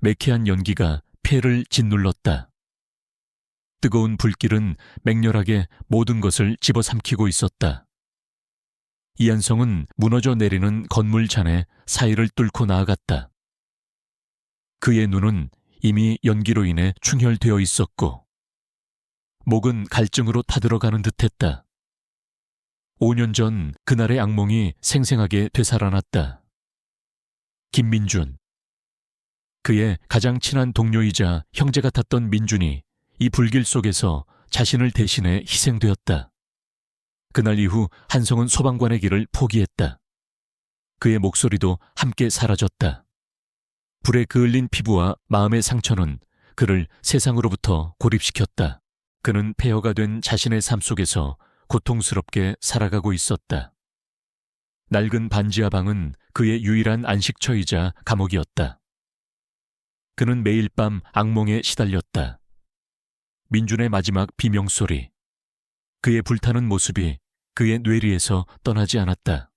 매캐한 연기가 폐를 짓눌렀다. 뜨거운 불길은 맹렬하게 모든 것을 집어삼키고 있었다. 이한성은 무너져 내리는 건물 잔의 사이를 뚫고 나아갔다. 그의 눈은 이미 연기로 인해 충혈되어 있었고 목은 갈증으로 타들어가는 듯했다. 5년 전 그날의 악몽이 생생하게 되살아났다. 김민준. 그의 가장 친한 동료이자 형제 같았던 민준이 이 불길 속에서 자신을 대신해 희생되었다. 그날 이후 한성은 소방관의 길을 포기했다. 그의 목소리도 함께 사라졌다. 불에 그을린 피부와 마음의 상처는 그를 세상으로부터 고립시켰다. 그는 폐허가 된 자신의 삶 속에서 고통스럽게 살아가고 있었다. 낡은 반지하 방은 그의 유일한 안식처이자 감옥이었다. 그는 매일 밤 악몽에 시달렸다. 민준의 마지막 비명소리, 그의 불타는 모습이 그의 뇌리에서 떠나지 않았다.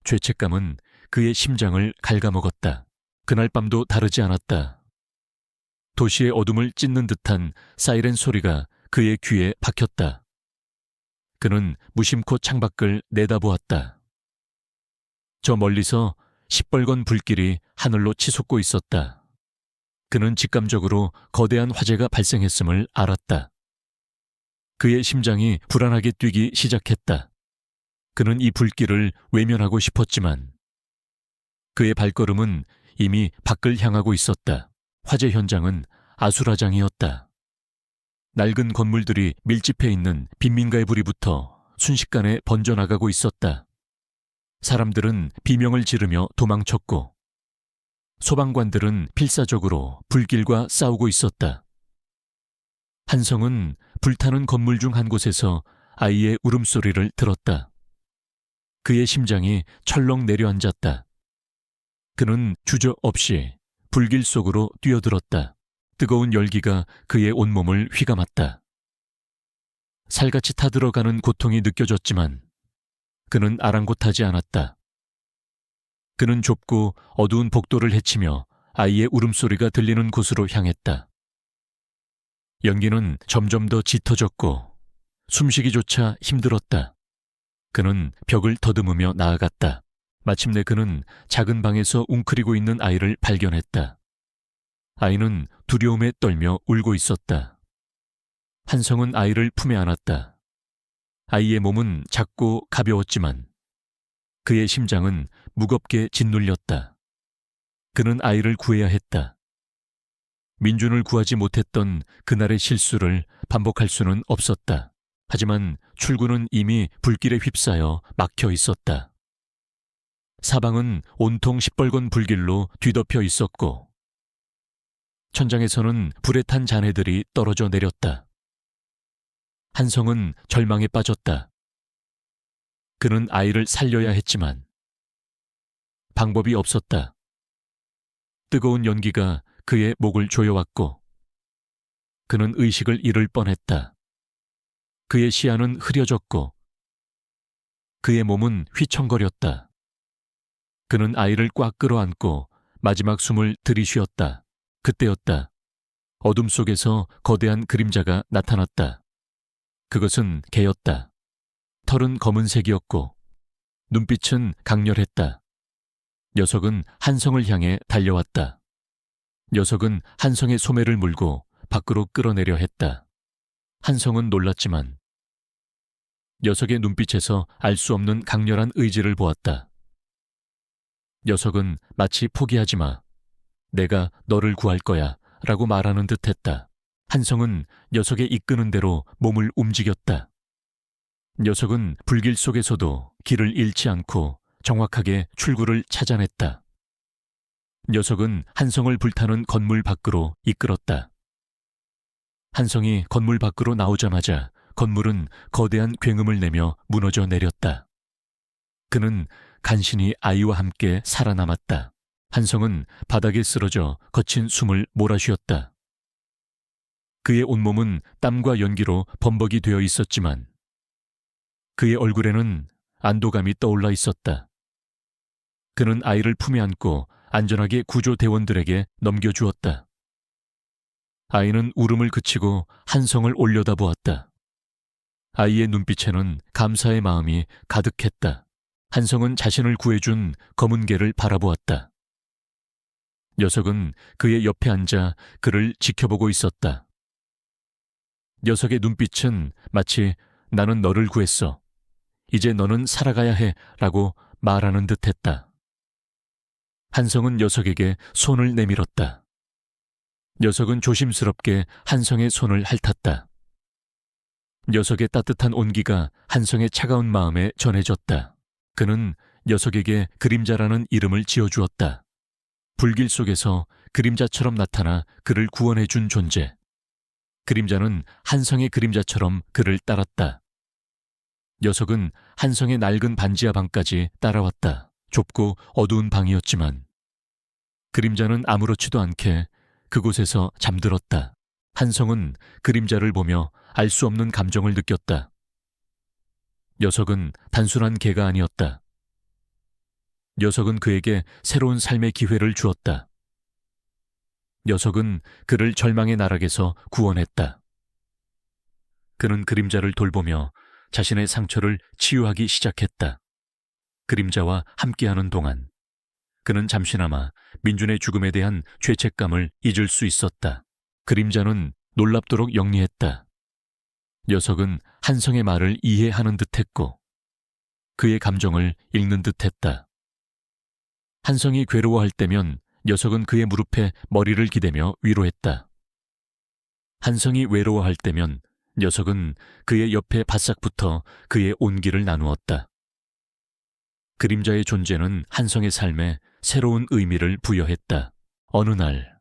죄책감은 그의 심장을 갉아먹었다. 그날 밤도 다르지 않았다. 도시의 어둠을 찢는 듯한 사이렌 소리가 그의 귀에 박혔다. 그는 무심코 창밖을 내다보았다. 저 멀리서 시뻘건 불길이 하늘로 치솟고 있었다. 그는 직감적으로 거대한 화재가 발생했음을 알았다. 그의 심장이 불안하게 뛰기 시작했다. 그는 이 불길을 외면하고 싶었지만 그의 발걸음은 이미 밖을 향하고 있었다. 화재 현장은 아수라장이었다. 낡은 건물들이 밀집해 있는 빈민가의 불이 붙어 순식간에 번져나가고 있었다. 사람들은 비명을 지르며 도망쳤고 소방관들은 필사적으로 불길과 싸우고 있었다. 한성은 불타는 건물 중 한 곳에서 아이의 울음소리를 들었다. 그의 심장이 철렁 내려앉았다. 그는 주저없이 불길 속으로 뛰어들었다. 뜨거운 열기가 그의 온몸을 휘감았다. 살같이 타들어가는 고통이 느껴졌지만 그는 아랑곳하지 않았다. 그는 좁고 어두운 복도를 헤치며 아이의 울음소리가 들리는 곳으로 향했다. 연기는 점점 더 짙어졌고 숨쉬기조차 힘들었다. 그는 벽을 더듬으며 나아갔다. 마침내 그는 작은 방에서 웅크리고 있는 아이를 발견했다. 아이는 두려움에 떨며 울고 있었다. 한성은 아이를 품에 안았다. 아이의 몸은 작고 가벼웠지만 그의 심장은 무겁게 짓눌렸다. 그는 아이를 구해야 했다. 민준을 구하지 못했던 그날의 실수를 반복할 수는 없었다. 하지만 출구는 이미 불길에 휩싸여 막혀 있었다. 사방은 온통 시뻘건 불길로 뒤덮여 있었고 천장에서는 불에 탄 잔해들이 떨어져 내렸다. 한성은 절망에 빠졌다. 그는 아이를 살려야 했지만 방법이 없었다. 뜨거운 연기가 그의 목을 조여왔고 그는 의식을 잃을 뻔했다. 그의 시야는 흐려졌고 그의 몸은 휘청거렸다. 그는 아이를 꽉 끌어안고 마지막 숨을 들이쉬었다. 그때였다. 어둠 속에서 거대한 그림자가 나타났다. 그것은 개였다. 털은 검은색이었고 눈빛은 강렬했다. 녀석은 한성을 향해 달려왔다. 녀석은 한성의 소매를 물고 밖으로 끌어내려 했다. 한성은 놀랐지만 녀석의 눈빛에서 알 수 없는 강렬한 의지를 보았다. 녀석은 마치 포기하지 마. 내가 너를 구할 거야 라고 말하는 듯했다. 한성은 녀석의 이끄는 대로 몸을 움직였다. 녀석은 불길 속에서도 길을 잃지 않고 정확하게 출구를 찾아냈다. 녀석은 한성을 불타는 건물 밖으로 이끌었다. 한성이 건물 밖으로 나오자마자 건물은 거대한 굉음을 내며 무너져 내렸다. 그는 간신히 아이와 함께 살아남았다. 한성은 바닥에 쓰러져 거친 숨을 몰아쉬었다. 그의 온몸은 땀과 연기로 범벅이 되어 있었지만 그의 얼굴에는 안도감이 떠올라 있었다. 그는 아이를 품에 안고 안전하게 구조대원들에게 넘겨주었다. 아이는 울음을 그치고 한성을 올려다보았다. 아이의 눈빛에는 감사의 마음이 가득했다. 한성은 자신을 구해준 검은 개를 바라보았다. 녀석은 그의 옆에 앉아 그를 지켜보고 있었다. 녀석의 눈빛은 마치 나는 너를 구했어. 이제 너는 살아가야 해 라고 말하는 듯했다. 한성은 녀석에게 손을 내밀었다. 녀석은 조심스럽게 한성의 손을 핥았다. 녀석의 따뜻한 온기가 한성의 차가운 마음에 전해졌다. 그는 녀석에게 그림자라는 이름을 지어주었다. 불길 속에서 그림자처럼 나타나 그를 구원해준 존재. 그림자는 한성의 그림자처럼 그를 따랐다. 녀석은 한성의 낡은 반지하 방까지 따라왔다. 좁고 어두운 방이었지만 그림자는 아무렇지도 않게 그곳에서 잠들었다. 한성은 그림자를 보며 알 수 없는 감정을 느꼈다. 녀석은 단순한 개가 아니었다. 녀석은 그에게 새로운 삶의 기회를 주었다. 녀석은 그를 절망의 나락에서 구원했다. 그는 그림자를 돌보며 자신의 상처를 치유하기 시작했다. 그림자와 함께하는 동안 그는 잠시나마 민준의 죽음에 대한 죄책감을 잊을 수 있었다. 그림자는 놀랍도록 영리했다. 녀석은 한성의 말을 이해하는 듯했고 그의 감정을 읽는 듯했다. 한성이 괴로워할 때면 녀석은 그의 무릎에 머리를 기대며 위로했다. 한성이 외로워할 때면 녀석은 그의 옆에 바싹 붙어 그의 온기를 나누었다. 그림자의 존재는 한성의 삶에 새로운 의미를 부여했다. 어느 날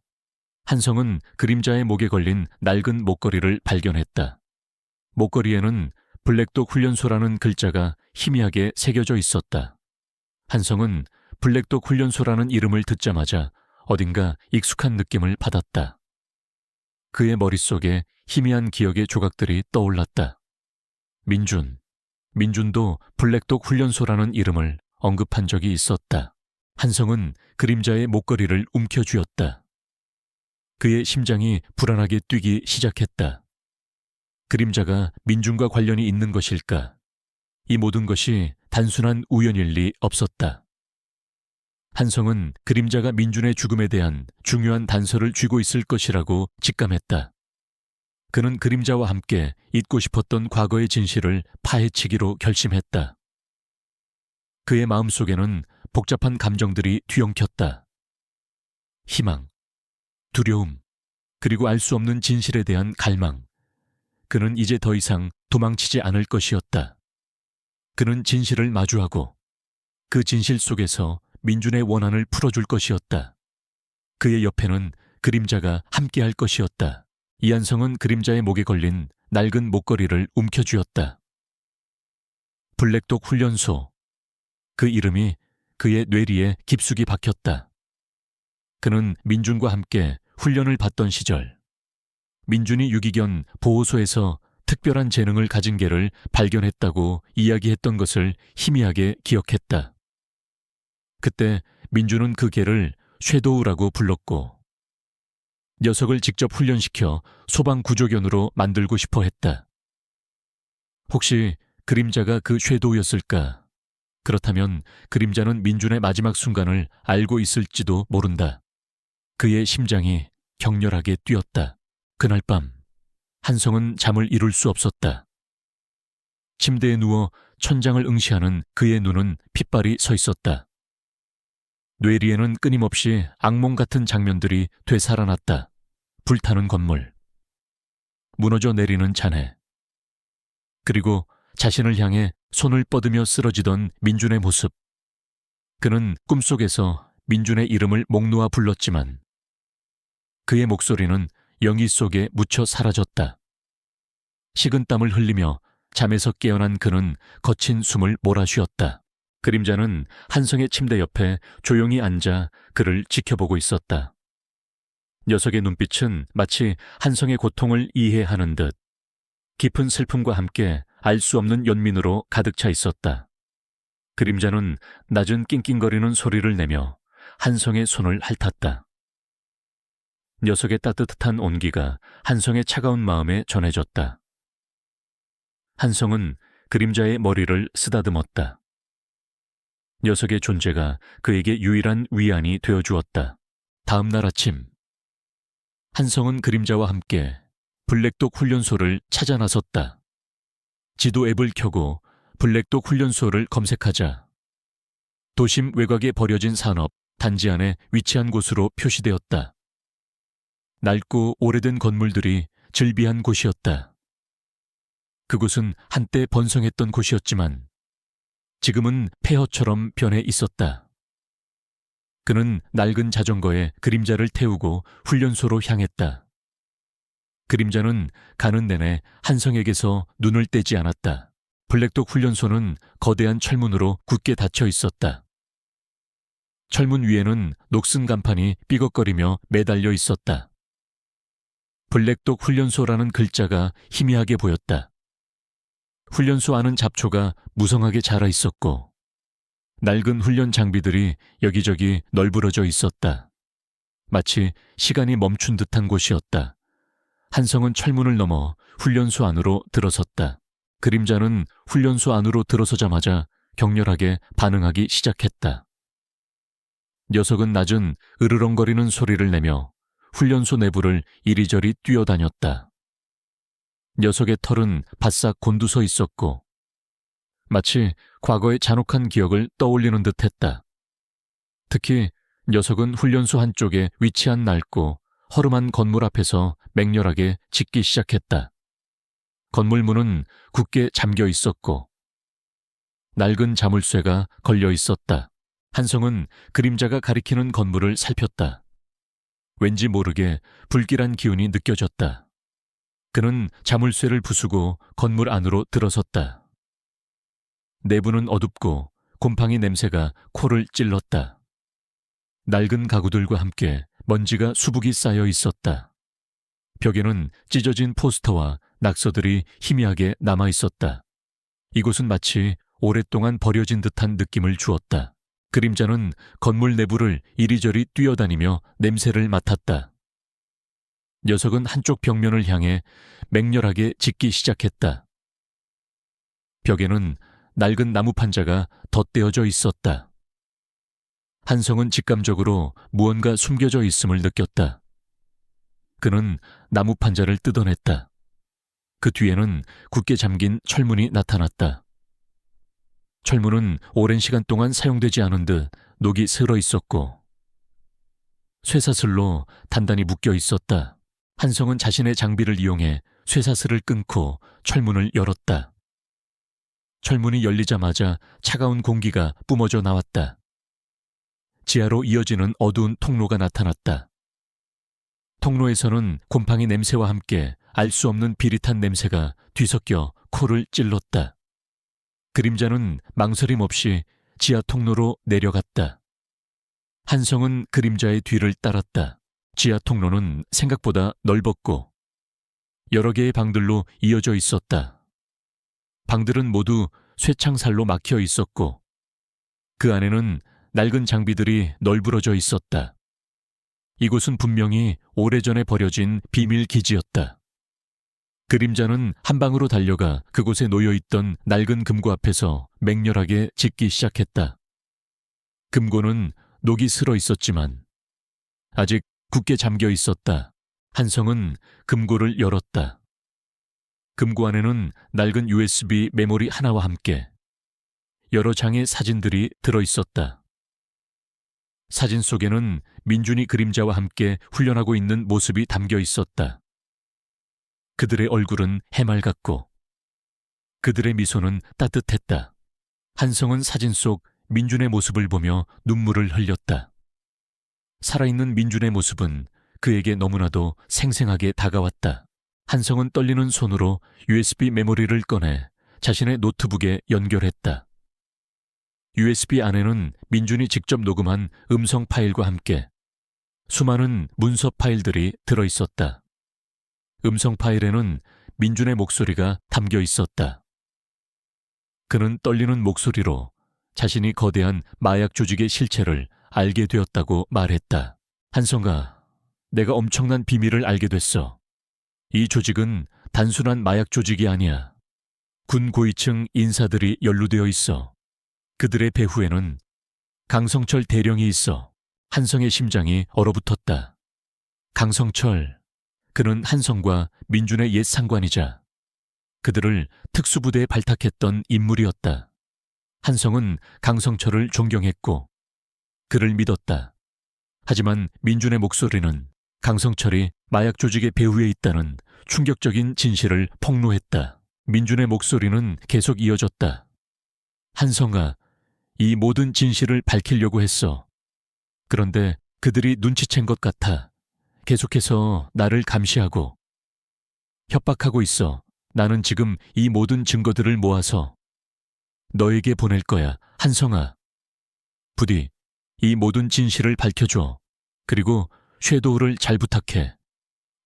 한성은 그림자의 목에 걸린 낡은 목걸이를 발견했다. 목걸이에는 블랙독 훈련소라는 글자가 희미하게 새겨져 있었다. 한성은 블랙독 훈련소라는 이름을 듣자마자 어딘가 익숙한 느낌을 받았다. 그의 머릿속에 희미한 기억의 조각들이 떠올랐다. 민준도 블랙독 훈련소라는 이름을 언급한 적이 있었다. 한성은 그림자의 목걸이를 움켜쥐었다. 그의 심장이 불안하게 뛰기 시작했다. 그림자가 민준과 관련이 있는 것일까? 이 모든 것이 단순한 우연일 리 없었다. 한성은 그림자가 민준의 죽음에 대한 중요한 단서를 쥐고 있을 것이라고 직감했다. 그는 그림자와 함께 잊고 싶었던 과거의 진실을 파헤치기로 결심했다. 그의 마음속에는 복잡한 감정들이 뒤엉켰다. 희망, 두려움, 그리고 알 수 없는 진실에 대한 갈망. 그는 이제 더 이상 도망치지 않을 것이었다. 그는 진실을 마주하고 그 진실 속에서 민준의 원한을 풀어줄 것이었다. 그의 옆에는 그림자가 함께할 것이었다. 이한성은 그림자의 목에 걸린 낡은 목걸이를 움켜쥐었다. 블랙독 훈련소. 그 이름이 그의 뇌리에 깊숙이 박혔다. 그는 민준과 함께 훈련을 받던 시절 민준이 유기견 보호소에서 특별한 재능을 가진 개를 발견했다고 이야기했던 것을 희미하게 기억했다. 그때 민준은 그 개를 섀도우라고 불렀고 녀석을 직접 훈련시켜 소방구조견으로 만들고 싶어 했다. 혹시 그림자가 그 섀도우였을까? 그렇다면 그림자는 민준의 마지막 순간을 알고 있을지도 모른다. 그의 심장이 격렬하게 뛰었다. 그날 밤 한성은 잠을 이룰 수 없었다. 침대에 누워 천장을 응시하는 그의 눈은 핏발이 서 있었다. 뇌리에는 끊임없이 악몽 같은 장면들이 되살아났다. 불타는 건물, 무너져 내리는 잔해, 그리고 자신을 향해 손을 뻗으며 쓰러지던 민준의 모습. 그는 꿈속에서 민준의 이름을 목 놓아 불렀지만 그의 목소리는 영희 속에 묻혀 사라졌다. 식은땀을 흘리며 잠에서 깨어난 그는 거친 숨을 몰아쉬었다. 그림자는 한성의 침대 옆에 조용히 앉아 그를 지켜보고 있었다. 녀석의 눈빛은 마치 한성의 고통을 이해하는 듯 깊은 슬픔과 함께 알 수 없는 연민으로 가득 차 있었다. 그림자는 낮은 낑낑거리는 소리를 내며 한성의 손을 핥았다. 녀석의 따뜻한 온기가 한성의 차가운 마음에 전해졌다. 한성은 그림자의 머리를 쓰다듬었다. 녀석의 존재가 그에게 유일한 위안이 되어주었다. 다음 날 아침, 한성은 그림자와 함께 블랙독 훈련소를 찾아 나섰다. 지도 앱을 켜고 블랙독 훈련소를 검색하자 도심 외곽에 버려진 산업 단지 안에 위치한 곳으로 표시되었다. 낡고 오래된 건물들이 즐비한 곳이었다. 그곳은 한때 번성했던 곳이었지만 지금은 폐허처럼 변해 있었다. 그는 낡은 자전거에 그림자를 태우고 훈련소로 향했다. 그림자는 가는 내내 한성에게서 눈을 떼지 않았다. 블랙독 훈련소는 거대한 철문으로 굳게 닫혀 있었다. 철문 위에는 녹슨 간판이 삐걱거리며 매달려 있었다. 블랙독 훈련소라는 글자가 희미하게 보였다. 훈련소 안은 잡초가 무성하게 자라 있었고 낡은 훈련 장비들이 여기저기 널브러져 있었다. 마치 시간이 멈춘 듯한 곳이었다. 한성은 철문을 넘어 훈련소 안으로 들어섰다. 그림자는 훈련소 안으로 들어서자마자 격렬하게 반응하기 시작했다. 녀석은 낮은 으르렁거리는 소리를 내며 훈련소 내부를 이리저리 뛰어다녔다. 녀석의 털은 바싹 곤두서 있었고 마치 과거의 잔혹한 기억을 떠올리는 듯했다. 특히 녀석은 훈련소 한쪽에 위치한 낡고 허름한 건물 앞에서 맹렬하게 짖기 시작했다. 건물 문은 굳게 잠겨 있었고 낡은 자물쇠가 걸려 있었다. 한성은 그림자가 가리키는 건물을 살폈다. 왠지 모르게 불길한 기운이 느껴졌다. 그는 자물쇠를 부수고 건물 안으로 들어섰다. 내부는 어둡고 곰팡이 냄새가 코를 찔렀다. 낡은 가구들과 함께 먼지가 수북이 쌓여 있었다. 벽에는 찢어진 포스터와 낙서들이 희미하게 남아 있었다. 이곳은 마치 오랫동안 버려진 듯한 느낌을 주었다. 그림자는 건물 내부를 이리저리 뛰어다니며 냄새를 맡았다. 녀석은 한쪽 벽면을 향해 맹렬하게 짖기 시작했다. 벽에는 낡은 나무 판자가 덧대어져 있었다. 한성은 직감적으로 무언가 숨겨져 있음을 느꼈다. 그는 나무 판자를 뜯어냈다. 그 뒤에는 굳게 잠긴 철문이 나타났다. 철문은 오랜 시간 동안 사용되지 않은 듯 녹이 슬어 있었고 쇠사슬로 단단히 묶여 있었다. 한성은 자신의 장비를 이용해 쇠사슬을 끊고 철문을 열었다. 철문이 열리자마자 차가운 공기가 뿜어져 나왔다. 지하로 이어지는 어두운 통로가 나타났다. 통로에서는 곰팡이 냄새와 함께 알 수 없는 비릿한 냄새가 뒤섞여 코를 찔렀다. 그림자는 망설임 없이 지하 통로로 내려갔다. 한성은 그림자의 뒤를 따랐다. 지하 통로는 생각보다 넓었고 여러 개의 방들로 이어져 있었다. 방들은 모두 쇠창살로 막혀 있었고 그 안에는 낡은 장비들이 널브러져 있었다. 이곳은 분명히 오래전에 버려진 비밀 기지였다. 그림자는 한 방으로 달려가 그곳에 놓여있던 낡은 금고 앞에서 맹렬하게 짖기 시작했다. 금고는 녹이 슬어 있었지만 아직 굳게 잠겨 있었다. 한성은 금고를 열었다. 금고 안에는 낡은 USB 메모리 하나와 함께 여러 장의 사진들이 들어있었다. 사진 속에는 민준이 그림자와 함께 훈련하고 있는 모습이 담겨 있었다. 그들의 얼굴은 해맑았고 그들의 미소는 따뜻했다. 한성은 사진 속 민준의 모습을 보며 눈물을 흘렸다. 살아있는 민준의 모습은 그에게 너무나도 생생하게 다가왔다. 한성은 떨리는 손으로 USB 메모리를 꺼내 자신의 노트북에 연결했다. USB 안에는 민준이 직접 녹음한 음성 파일과 함께 수많은 문서 파일들이 들어있었다. 음성 파일에는 민준의 목소리가 담겨 있었다. 그는 떨리는 목소리로 자신이 거대한 마약 조직의 실체를 알게 되었다고 말했다. 한성아, 내가 엄청난 비밀을 알게 됐어. 이 조직은 단순한 마약 조직이 아니야. 군 고위층 인사들이 연루되어 있어. 그들의 배후에는 강성철 대령이 있어. 한성의 심장이 얼어붙었다. 강성철, 그는 한성과 민준의 옛 상관이자 그들을 특수부대에 발탁했던 인물이었다. 한성은 강성철을 존경했고 그를 믿었다. 하지만 민준의 목소리는 강성철이 마약 조직의 배후에 있다는 충격적인 진실을 폭로했다. 민준의 목소리는 계속 이어졌다. 한성아, 이 모든 진실을 밝히려고 했어. 그런데 그들이 눈치챈 것 같아. 계속해서 나를 감시하고 협박하고 있어. 나는 지금 이 모든 증거들을 모아서 너에게 보낼 거야. 한성아, 부디 이 모든 진실을 밝혀줘. 그리고 섀도우를 잘 부탁해.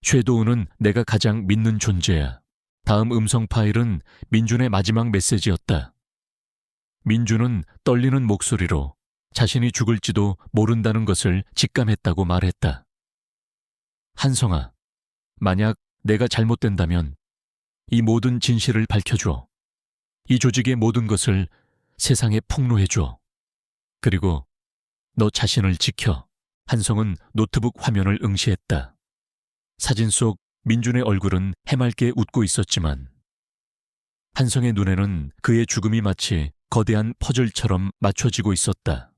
섀도우는 내가 가장 믿는 존재야. 다음 음성 파일은 민준의 마지막 메시지였다. 민준은 떨리는 목소리로 자신이 죽을지도 모른다는 것을 직감했다고 말했다. 한성아, 만약 내가 잘못된다면 이 모든 진실을 밝혀줘. 이 조직의 모든 것을 세상에 폭로해줘. 그리고 너 자신을 지켜. 한성은 노트북 화면을 응시했다. 사진 속 민준의 얼굴은 해맑게 웃고 있었지만 한성의 눈에는 그의 죽음이 마치 거대한 퍼즐처럼 맞춰지고 있었다.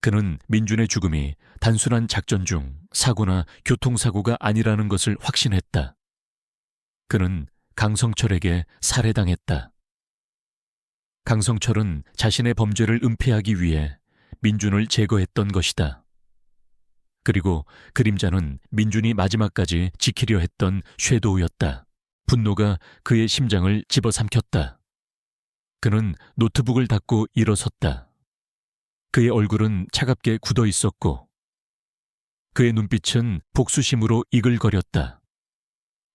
그는 민준의 죽음이 단순한 작전 중 사고나 교통사고가 아니라는 것을 확신했다. 그는 강성철에게 살해당했다. 강성철은 자신의 범죄를 은폐하기 위해 민준을 제거했던 것이다. 그리고 그림자는 민준이 마지막까지 지키려 했던 섀도우였다. 분노가 그의 심장을 집어삼켰다. 그는 노트북을 닫고 일어섰다. 그의 얼굴은 차갑게 굳어 있었고 그의 눈빛은 복수심으로 이글거렸다.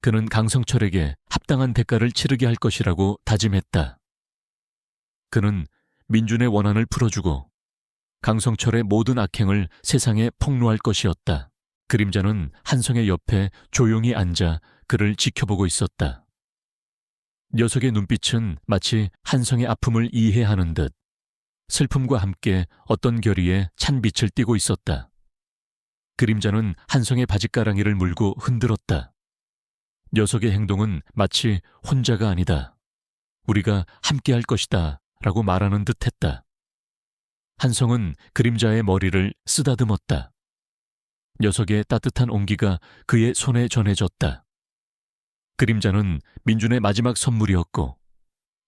그는 강성철에게 합당한 대가를 치르게 할 것이라고 다짐했다. 그는 민준의 원한을 풀어주고 강성철의 모든 악행을 세상에 폭로할 것이었다. 그림자는 한성의 옆에 조용히 앉아 그를 지켜보고 있었다. 녀석의 눈빛은 마치 한성의 아픔을 이해하는 듯 슬픔과 함께 어떤 결의에 찬 빛을 띠고 있었다. 그림자는 한성의 바짓가랑이를 물고 흔들었다. 녀석의 행동은 마치 혼자가 아니다. 우리가 함께할 것이다 라고 말하는 듯 했다. 한성은 그림자의 머리를 쓰다듬었다. 녀석의 따뜻한 온기가 그의 손에 전해졌다. 그림자는 민준의 마지막 선물이었고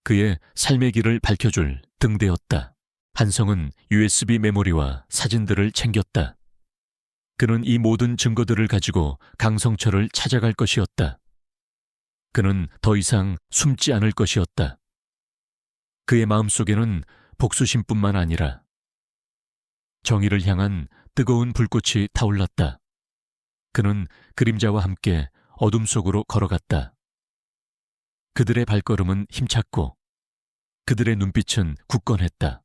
그의 삶의 길을 밝혀줄 등대였다. 한성은 USB 메모리와 사진들을 챙겼다. 그는 이 모든 증거들을 가지고 강성철을 찾아갈 것이었다. 그는 더 이상 숨지 않을 것이었다. 그의 마음속에는 복수심뿐만 아니라 정의를 향한 뜨거운 불꽃이 타올랐다. 그는 그림자와 함께 어둠 속으로 걸어갔다. 그들의 발걸음은 힘찼고 그들의 눈빛은 굳건했다.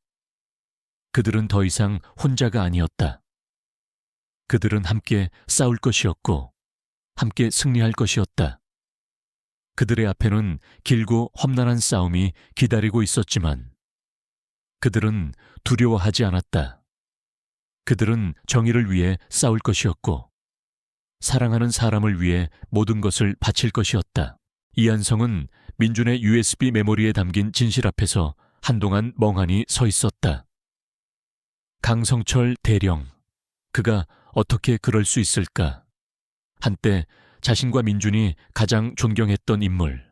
그들은 더 이상 혼자가 아니었다. 그들은 함께 싸울 것이었고 함께 승리할 것이었다. 그들의 앞에는 길고 험난한 싸움이 기다리고 있었지만 그들은 두려워하지 않았다. 그들은 정의를 위해 싸울 것이었고 사랑하는 사람을 위해 모든 것을 바칠 것이었다. 이한성은 민준의 USB 메모리에 담긴 진실 앞에서 한동안 멍하니 서 있었다. 강성철 대령, 그가 어떻게 그럴 수 있을까? 한때 자신과 민준이 가장 존경했던 인물,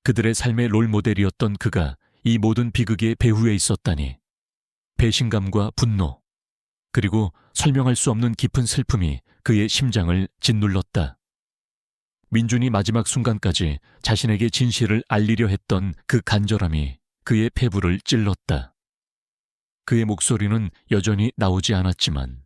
그들의 삶의 롤모델이었던 그가 이 모든 비극의 배후에 있었다니. 배신감과 분노, 그리고 설명할 수 없는 깊은 슬픔이 그의 심장을 짓눌렀다. 민준이 마지막 순간까지 자신에게 진실을 알리려 했던 그 간절함이 그의 폐부를 찔렀다. 그의 목소리는 여전히 나오지 않았지만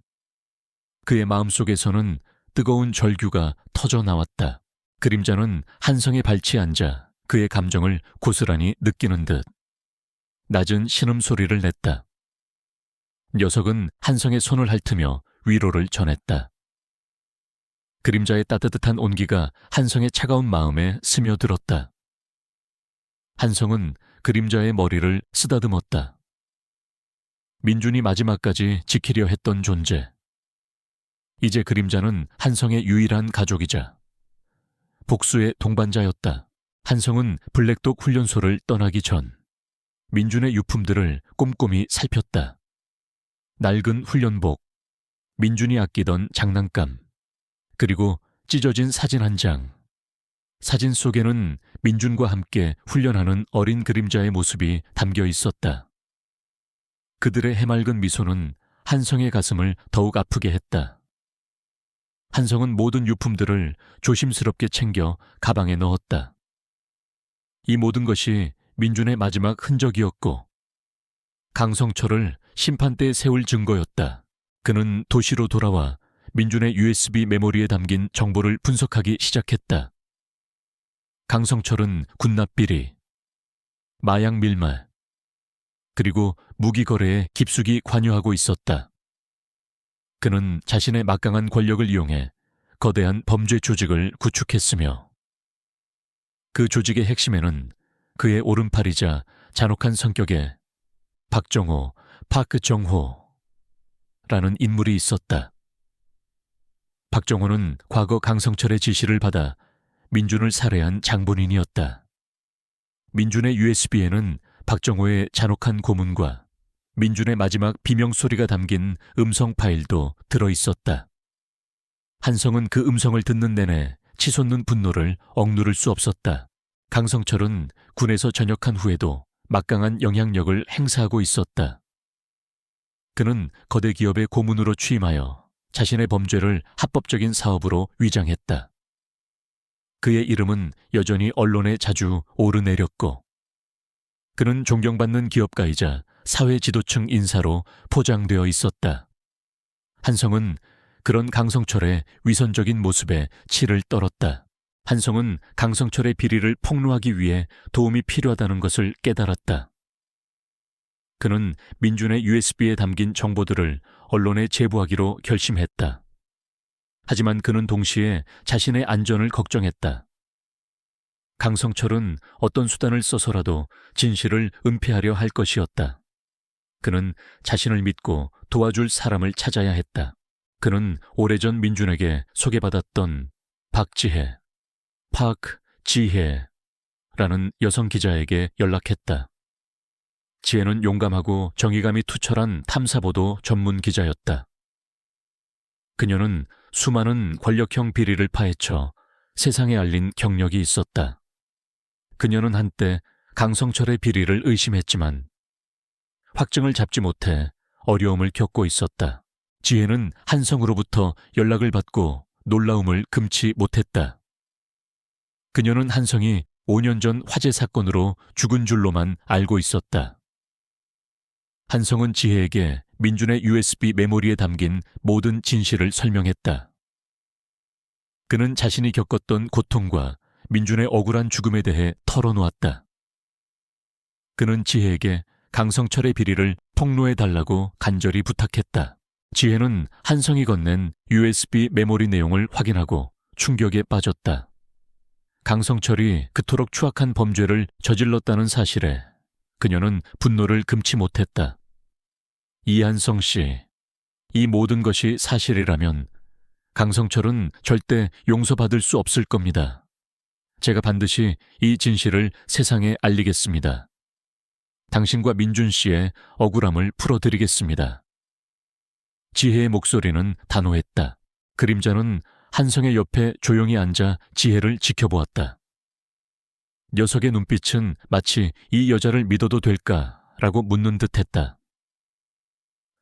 그의 마음속에서는 뜨거운 절규가 터져 나왔다. 그림자는 한성의 발치에 앉아 그의 감정을 고스란히 느끼는 듯 낮은 신음소리를 냈다. 녀석은 한성의 손을 핥으며 위로를 전했다. 그림자의 따뜻한 온기가 한성의 차가운 마음에 스며들었다. 한성은 그림자의 머리를 쓰다듬었다. 민준이 마지막까지 지키려 했던 존재. 이제 그림자는 한성의 유일한 가족이자 복수의 동반자였다. 한성은 블랙독 훈련소를 떠나기 전 민준의 유품들을 꼼꼼히 살폈다. 낡은 훈련복, 민준이 아끼던 장난감, 그리고 찢어진 사진 한 장. 사진 속에는 민준과 함께 훈련하는 어린 그림자의 모습이 담겨 있었다. 그들의 해맑은 미소는 한성의 가슴을 더욱 아프게 했다. 한성은 모든 유품들을 조심스럽게 챙겨 가방에 넣었다. 이 모든 것이 민준의 마지막 흔적이었고 강성철을 심판대에 세울 증거였다. 그는 도시로 돌아와 민준의 USB 메모리에 담긴 정보를 분석하기 시작했다. 강성철은 군납비리, 마약 밀말, 그리고 무기 거래에 깊숙이 관여하고 있었다. 그는 자신의 막강한 권력을 이용해 거대한 범죄 조직을 구축했으며 그 조직의 핵심에는 그의 오른팔이자 잔혹한 성격의 박정호, 파크정호라는 인물이 있었다. 박정호는 과거 강성철의 지시를 받아 민준을 살해한 장본인이었다. 민준의 USB에는 박정호의 잔혹한 고문과 민준의 마지막 비명소리가 담긴 음성 파일도 들어있었다. 한성은 그 음성을 듣는 내내 치솟는 분노를 억누를 수 없었다. 강성철은 군에서 전역한 후에도 막강한 영향력을 행사하고 있었다. 그는 거대 기업의 고문으로 취임하여 자신의 범죄를 합법적인 사업으로 위장했다. 그의 이름은 여전히 언론에 자주 오르내렸고 그는 존경받는 기업가이자 사회 지도층 인사로 포장되어 있었다. 한성은 그런 강성철의 위선적인 모습에 치를 떨었다. 한성은 강성철의 비리를 폭로하기 위해 도움이 필요하다는 것을 깨달았다. 그는 민준의 USB에 담긴 정보들을 언론에 제보하기로 결심했다. 하지만 그는 동시에 자신의 안전을 걱정했다. 강성철은 어떤 수단을 써서라도 진실을 은폐하려 할 것이었다. 그는 자신을 믿고 도와줄 사람을 찾아야 했다. 그는 오래전 민준에게 소개받았던 박지혜, 박지혜라는 여성 기자에게 연락했다. 지혜는 용감하고 정의감이 투철한 탐사보도 전문 기자였다. 그녀는 수많은 권력형 비리를 파헤쳐 세상에 알린 경력이 있었다. 그녀는 한때 강성철의 비리를 의심했지만 확증을 잡지 못해 어려움을 겪고 있었다. 지혜는 한성으로부터 연락을 받고 놀라움을 금치 못했다. 그녀는 한성이 5년 전 화재 사건으로 죽은 줄로만 알고 있었다. 한성은 지혜에게 민준의 USB 메모리에 담긴 모든 진실을 설명했다. 그는 자신이 겪었던 고통과 민준의 억울한 죽음에 대해 털어놓았다. 그는 지혜에게 강성철의 비리를 폭로해달라고 간절히 부탁했다. 지혜는 한성이 건넨 USB 메모리 내용을 확인하고 충격에 빠졌다. 강성철이 그토록 추악한 범죄를 저질렀다는 사실에 그녀는 분노를 금치 못했다. 이한성 씨, 이 모든 것이 사실이라면 강성철은 절대 용서받을 수 없을 겁니다. 제가 반드시 이 진실을 세상에 알리겠습니다. 당신과 민준 씨의 억울함을 풀어드리겠습니다. 지혜의 목소리는 단호했다. 그림자는 한성의 옆에 조용히 앉아 지혜를 지켜보았다. 녀석의 눈빛은 마치 이 여자를 믿어도 될까라고 묻는 듯했다.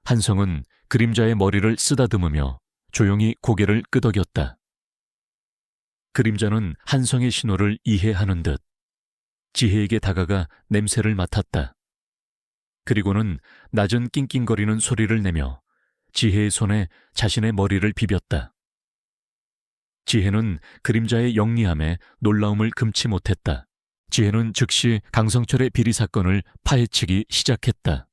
한성은 그림자의 머리를 쓰다듬으며 조용히 고개를 끄덕였다. 그림자는 한성의 신호를 이해하는 듯 지혜에게 다가가 냄새를 맡았다. 그리고는 낮은 낑낑거리는 소리를 내며 지혜의 손에 자신의 머리를 비볐다. 지혜는 그림자의 영리함에 놀라움을 금치 못했다. 지혜는 즉시 강성철의 비리 사건을 파헤치기 시작했다.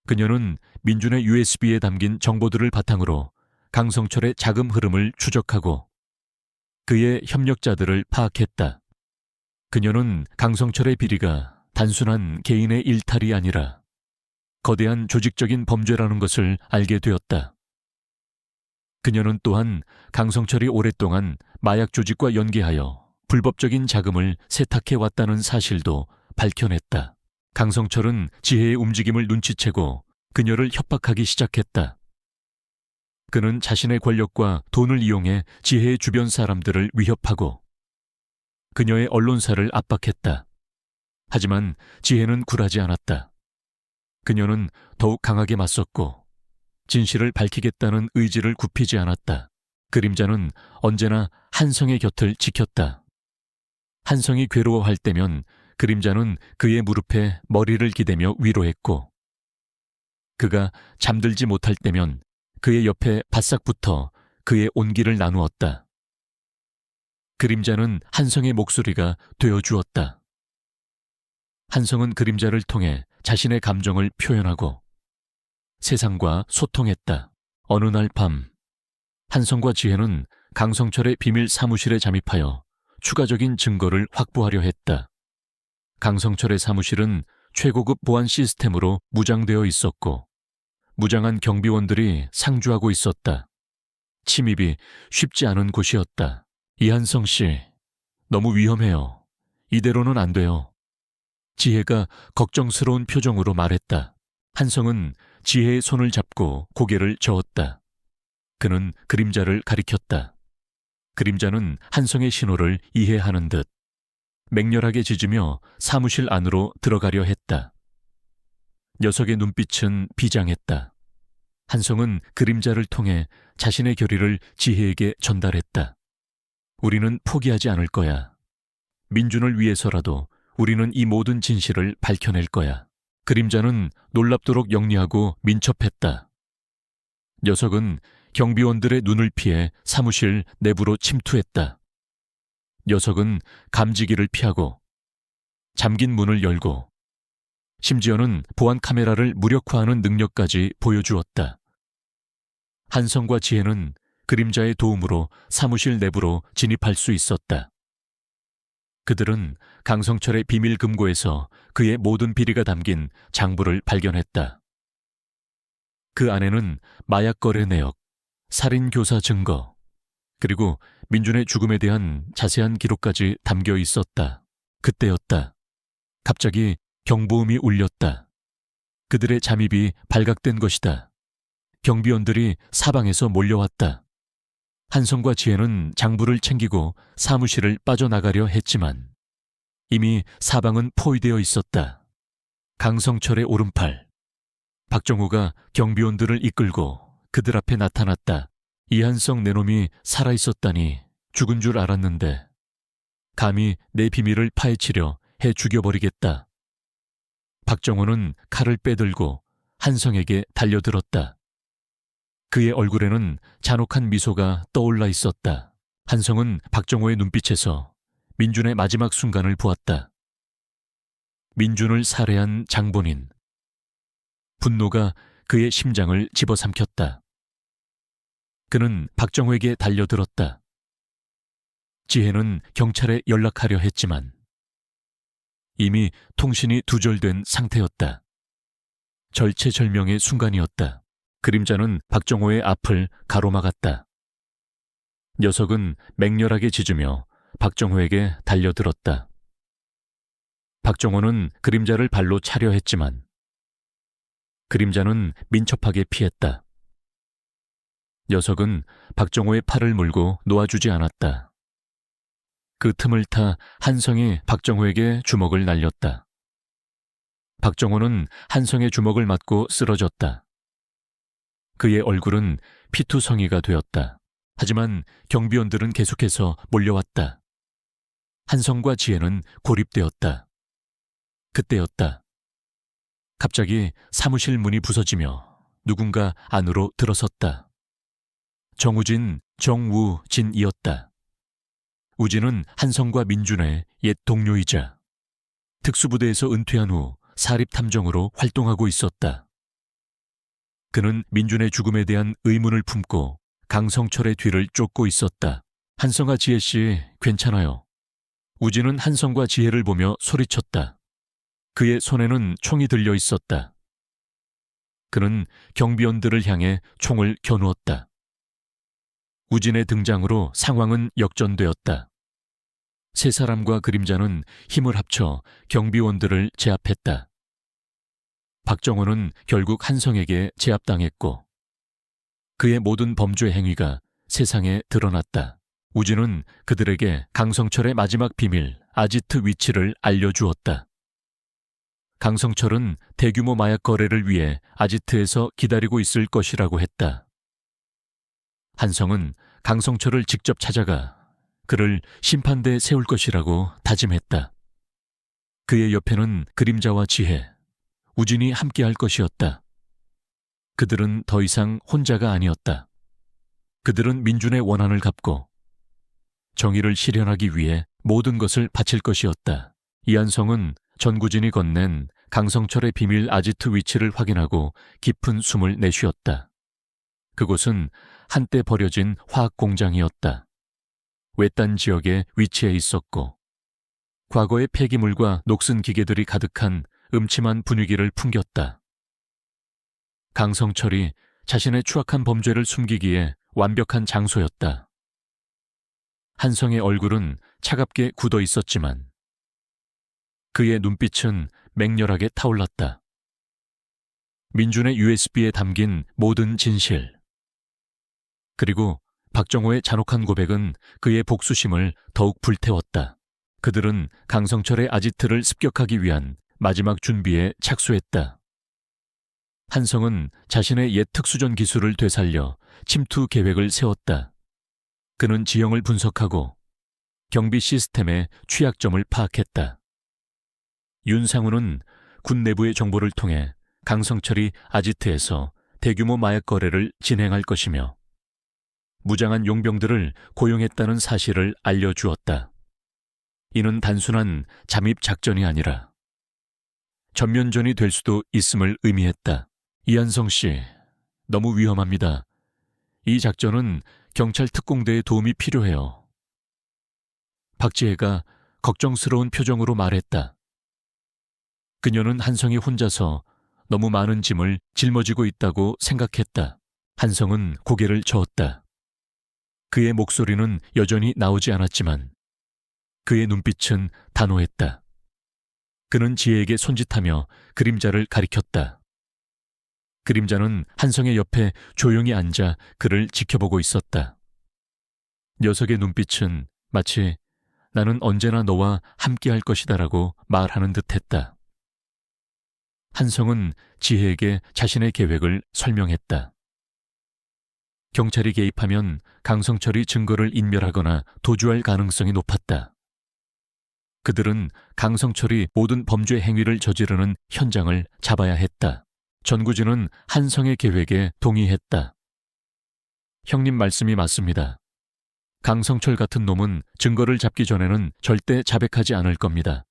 그녀는 민준의 USB에 담긴 정보들을 바탕으로 강성철의 자금 흐름을 추적하고 그의 협력자들을 파악했다. 그녀는 강성철의 비리가 단순한 개인의 일탈이 아니라 거대한 조직적인 범죄라는 것을 알게 되었다. 그녀는 또한 강성철이 오랫동안 마약 조직과 연계하여 불법적인 자금을 세탁해 왔다는 사실도 밝혀냈다. 강성철은 지혜의 움직임을 눈치채고 그녀를 협박하기 시작했다. 그는 자신의 권력과 돈을 이용해 지혜의 주변 사람들을 위협하고 그녀의 언론사를 압박했다. 하지만 지혜는 굴하지 않았다. 그녀는 더욱 강하게 맞섰고 진실을 밝히겠다는 의지를 굽히지 않았다. 그림자는 언제나 한성의 곁을 지켰다. 한성이 괴로워할 때면 그림자는 그의 무릎에 머리를 기대며 위로했고 그가 잠들지 못할 때면 그의 옆에 바싹 붙어 그의 온기를 나누었다. 그림자는 한성의 목소리가 되어주었다. 한성은 그림자를 통해 자신의 감정을 표현하고 세상과 소통했다. 어느 날 밤, 한성과 지혜는 강성철의 비밀 사무실에 잠입하여 추가적인 증거를 확보하려 했다. 강성철의 사무실은 최고급 보안 시스템으로 무장되어 있었고 무장한 경비원들이 상주하고 있었다. 침입이 쉽지 않은 곳이었다. 이한성 씨, 너무 위험해요. 이대로는 안 돼요. 지혜가 걱정스러운 표정으로 말했다. 한성은 지혜의 손을 잡고 고개를 저었다. 그는 그림자를 가리켰다. 그림자는 한성의 신호를 이해하는 듯 맹렬하게 짖으며 사무실 안으로 들어가려 했다. 녀석의 눈빛은 비장했다. 한성은 그림자를 통해 자신의 결의를 지혜에게 전달했다. 우리는 포기하지 않을 거야. 민준을 위해서라도 우리는 이 모든 진실을 밝혀낼 거야. 그림자는 놀랍도록 영리하고 민첩했다. 녀석은 경비원들의 눈을 피해 사무실 내부로 침투했다. 녀석은 감지기를 피하고 잠긴 문을 열고 심지어는 보안 카메라를 무력화하는 능력까지 보여주었다. 한성과 지혜는 그림자의 도움으로 사무실 내부로 진입할 수 있었다. 그들은 강성철의 비밀 금고에서 그의 모든 비리가 담긴 장부를 발견했다. 그 안에는 마약 거래 내역, 살인 교사 증거, 그리고 민준의 죽음에 대한 자세한 기록까지 담겨 있었다. 그때였다. 갑자기 경보음이 울렸다. 그들의 잠입이 발각된 것이다. 경비원들이 사방에서 몰려왔다. 한성과 지혜는 장부를 챙기고 사무실을 빠져나가려 했지만 이미 사방은 포위되어 있었다. 강성철의 오른팔. 박정우가 경비원들을 이끌고 그들 앞에 나타났다. 이한성 내놈이 살아있었다니 죽은 줄 알았는데 감히 내 비밀을 파헤치려 해 죽여버리겠다. 박정우는 칼을 빼들고 한성에게 달려들었다. 그의 얼굴에는 잔혹한 미소가 떠올라 있었다. 한성은 박정우의 눈빛에서 민준의 마지막 순간을 보았다. 민준을 살해한 장본인. 분노가 그의 심장을 집어삼켰다. 그는 박정우에게 달려들었다. 지혜는 경찰에 연락하려 했지만 이미 통신이 두절된 상태였다. 절체절명의 순간이었다. 그림자는 박정호의 앞을 가로막았다. 녀석은 맹렬하게 짖으며 박정호에게 달려들었다. 박정호는 그림자를 발로 차려 했지만 그림자는 민첩하게 피했다. 녀석은 박정호의 팔을 물고 놓아주지 않았다. 그 틈을 타 한성이 박정호에게 주먹을 날렸다. 박정호는 한성의 주먹을 맞고 쓰러졌다. 그의 얼굴은 피투성이가 되었다. 하지만 경비원들은 계속해서 몰려왔다. 한성과 지혜는 고립되었다. 그때였다. 갑자기 사무실 문이 부서지며 누군가 안으로 들어섰다. 정우진, 정우진이었다. 우진은 한성과 민준의 옛 동료이자 특수부대에서 은퇴한 후 사립탐정으로 활동하고 있었다. 그는 민준의 죽음에 대한 의문을 품고 강성철의 뒤를 쫓고 있었다. 한성아, 지혜씨, 괜찮아요. 우진은 한성과 지혜를 보며 소리쳤다. 그의 손에는 총이 들려 있었다. 그는 경비원들을 향해 총을 겨누었다. 우진의 등장으로 상황은 역전되었다. 세 사람과 그림자는 힘을 합쳐 경비원들을 제압했다. 박정호는 결국 한성에게 제압당했고 그의 모든 범죄 행위가 세상에 드러났다. 우진은 그들에게 강성철의 마지막 비밀, 아지트 위치를 알려주었다. 강성철은 대규모 마약 거래를 위해 아지트에서 기다리고 있을 것이라고 했다. 한성은 강성철을 직접 찾아가 그를 심판대에 세울 것이라고 다짐했다. 그의 옆에는 그림자와 지혜, 우진이 함께할 것이었다. 그들은 더 이상 혼자가 아니었다. 그들은 민준의 원한을 갚고 정의를 실현하기 위해 모든 것을 바칠 것이었다. 이한성은 전구진이 건넨 강성철의 비밀 아지트 위치를 확인하고 깊은 숨을 내쉬었다. 그곳은 한때 버려진 화학 공장이었다. 외딴 지역에 위치해 있었고 과거의 폐기물과 녹슨 기계들이 가득한 음침한 분위기를 풍겼다. 강성철이 자신의 추악한 범죄를 숨기기에 완벽한 장소였다. 한성의 얼굴은 차갑게 굳어 있었지만 그의 눈빛은 맹렬하게 타올랐다. 민준의 USB에 담긴 모든 진실, 그리고 박정호의 잔혹한 고백은 그의 복수심을 더욱 불태웠다. 그들은 강성철의 아지트를 습격하기 위한 마지막 준비에 착수했다. 한성은 자신의 옛 특수전 기술을 되살려 침투 계획을 세웠다. 그는 지형을 분석하고 경비 시스템의 취약점을 파악했다. 윤상우는 군 내부의 정보를 통해 강성철이 아지트에서 대규모 마약 거래를 진행할 것이며 무장한 용병들을 고용했다는 사실을 알려주었다. 이는 단순한 잠입 작전이 아니라 전면전이 될 수도 있음을 의미했다. 이한성 씨, 너무 위험합니다. 이 작전은 경찰 특공대의 도움이 필요해요. 박지혜가 걱정스러운 표정으로 말했다. 그녀는 한성이 혼자서 너무 많은 짐을 짊어지고 있다고 생각했다. 한성은 고개를 저었다. 그의 목소리는 여전히 나오지 않았지만 그의 눈빛은 단호했다. 그는 지혜에게 손짓하며 그림자를 가리켰다. 그림자는 한성의 옆에 조용히 앉아 그를 지켜보고 있었다. 녀석의 눈빛은 마치 나는 언제나 너와 함께할 것이다라고 말하는 듯했다. 한성은 지혜에게 자신의 계획을 설명했다. 경찰이 개입하면 강성철이 증거를 인멸하거나 도주할 가능성이 높았다. 그들은 강성철이 모든 범죄 행위를 저지르는 현장을 잡아야 했다. 전구진은 한성의 계획에 동의했다. 형님 말씀이 맞습니다. 강성철 같은 놈은 증거를 잡기 전에는 절대 자백하지 않을 겁니다.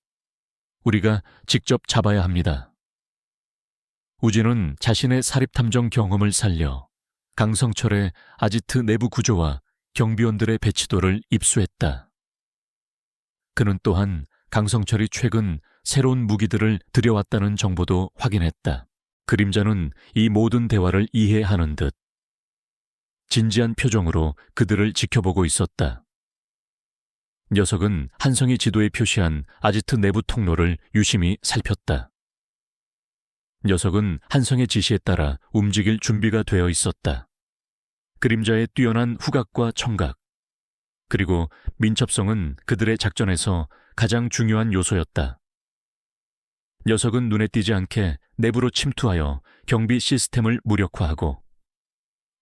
우리가 직접 잡아야 합니다. 우진은 자신의 사립탐정 경험을 살려 강성철의 아지트 내부 구조와 경비원들의 배치도를 입수했다. 그는 또한 강성철이 최근 새로운 무기들을 들여왔다는 정보도 확인했다. 그림자는 이 모든 대화를 이해하는 듯 진지한 표정으로 그들을 지켜보고 있었다. 녀석은 한성이 지도에 표시한 아지트 내부 통로를 유심히 살폈다. 녀석은 한성의 지시에 따라 움직일 준비가 되어 있었다. 그림자의 뛰어난 후각과 청각, 그리고 민첩성은 그들의 작전에서 가장 중요한 요소였다. 녀석은 눈에 띄지 않게 내부로 침투하여 경비 시스템을 무력화하고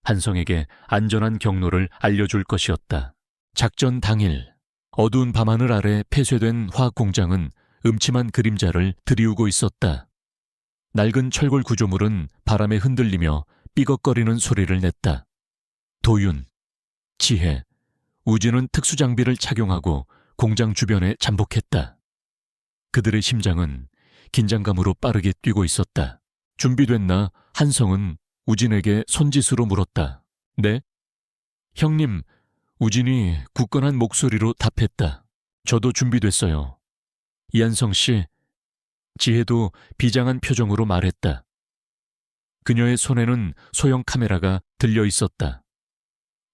한성에게 안전한 경로를 알려줄 것이었다. 작전 당일, 어두운 밤하늘 아래 폐쇄된 화학 공장은 음침한 그림자를 드리우고 있었다. 낡은 철골 구조물은 바람에 흔들리며 삐걱거리는 소리를 냈다. 도윤, 지혜, 우진은 특수장비를 착용하고 공장 주변에 잠복했다. 그들의 심장은 긴장감으로 빠르게 뛰고 있었다. 준비됐나? 한성은 우진에게 손짓으로 물었다. 네? 형님, 우진이 굳건한 목소리로 답했다. 저도 준비됐어요. 이한성 씨, 지혜도 비장한 표정으로 말했다. 그녀의 손에는 소형 카메라가 들려 있었다.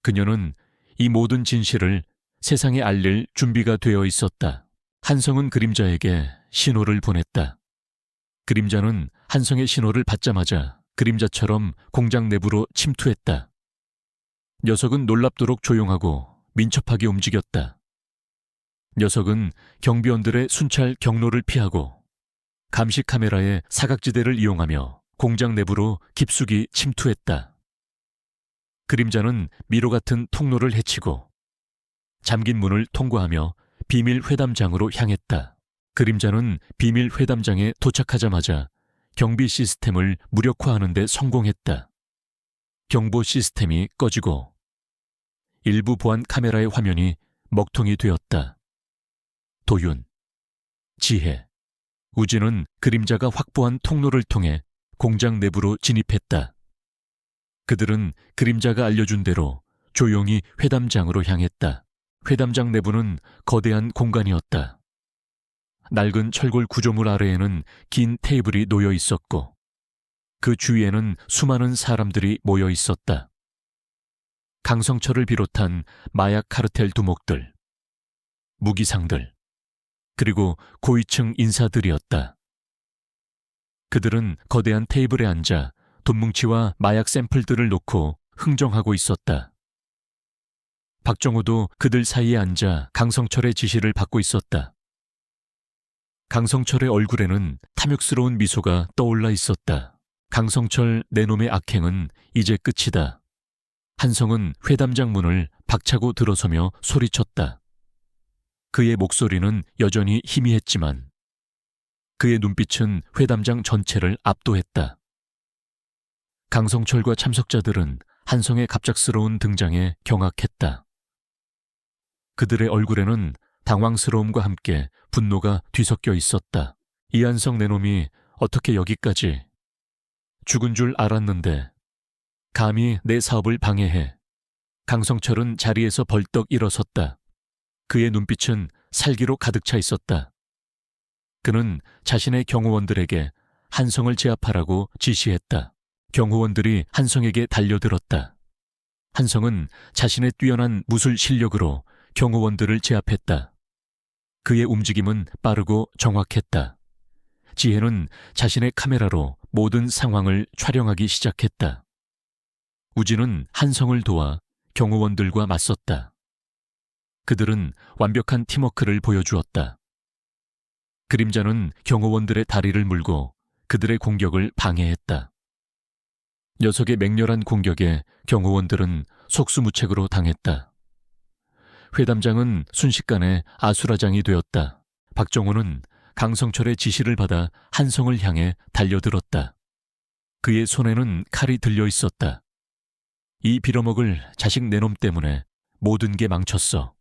그녀는 이 모든 진실을 세상에 알릴 준비가 되어 있었다. 한성은 그림자에게 신호를 보냈다. 그림자는 한성의 신호를 받자마자 그림자처럼 공장 내부로 침투했다. 녀석은 놀랍도록 조용하고 민첩하게 움직였다. 녀석은 경비원들의 순찰 경로를 피하고 감시 카메라의 사각지대를 이용하며 공장 내부로 깊숙이 침투했다. 그림자는 미로 같은 통로를 헤치고 잠긴 문을 통과하며 비밀 회담장으로 향했다. 그림자는 비밀 회담장에 도착하자마자 경비 시스템을 무력화하는 데 성공했다. 경보 시스템이 꺼지고 일부 보안 카메라의 화면이 먹통이 되었다. 도윤, 지혜, 우진은 그림자가 확보한 통로를 통해 공장 내부로 진입했다. 그들은 그림자가 알려준 대로 조용히 회담장으로 향했다. 회담장 내부는 거대한 공간이었다. 낡은 철골 구조물 아래에는 긴 테이블이 놓여 있었고 그 주위에는 수많은 사람들이 모여 있었다. 강성철을 비롯한 마약 카르텔 두목들, 무기상들, 그리고 고위층 인사들이었다. 그들은 거대한 테이블에 앉아 돈뭉치와 마약 샘플들을 놓고 흥정하고 있었다. 박정호도 그들 사이에 앉아 강성철의 지시를 받고 있었다. 강성철의 얼굴에는 탐욕스러운 미소가 떠올라 있었다. 강성철 내놈의 악행은 이제 끝이다. 한성은 회담장 문을 박차고 들어서며 소리쳤다. 그의 목소리는 여전히 희미했지만 그의 눈빛은 회담장 전체를 압도했다. 강성철과 참석자들은 한성의 갑작스러운 등장에 경악했다. 그들의 얼굴에는 당황스러움과 함께 분노가 뒤섞여 있었다. 이한성 내놈이 어떻게 여기까지? 죽은 줄 알았는데 감히 내 사업을 방해해. 강성철은 자리에서 벌떡 일어섰다. 그의 눈빛은 살기로 가득 차 있었다. 그는 자신의 경호원들에게 한성을 제압하라고 지시했다. 경호원들이 한성에게 달려들었다. 한성은 자신의 뛰어난 무술 실력으로 경호원들을 제압했다. 그의 움직임은 빠르고 정확했다. 지혜는 자신의 카메라로 모든 상황을 촬영하기 시작했다. 우진은 한성을 도와 경호원들과 맞섰다. 그들은 완벽한 팀워크를 보여주었다. 그림자는 경호원들의 다리를 물고 그들의 공격을 방해했다. 녀석의 맹렬한 공격에 경호원들은 속수무책으로 당했다. 회담장은 순식간에 아수라장이 되었다. 박정호는 강성철의 지시를 받아 한성을 향해 달려들었다. 그의 손에는 칼이 들려 있었다. 이 빌어먹을 자식 내놈 때문에 모든 게 망쳤어.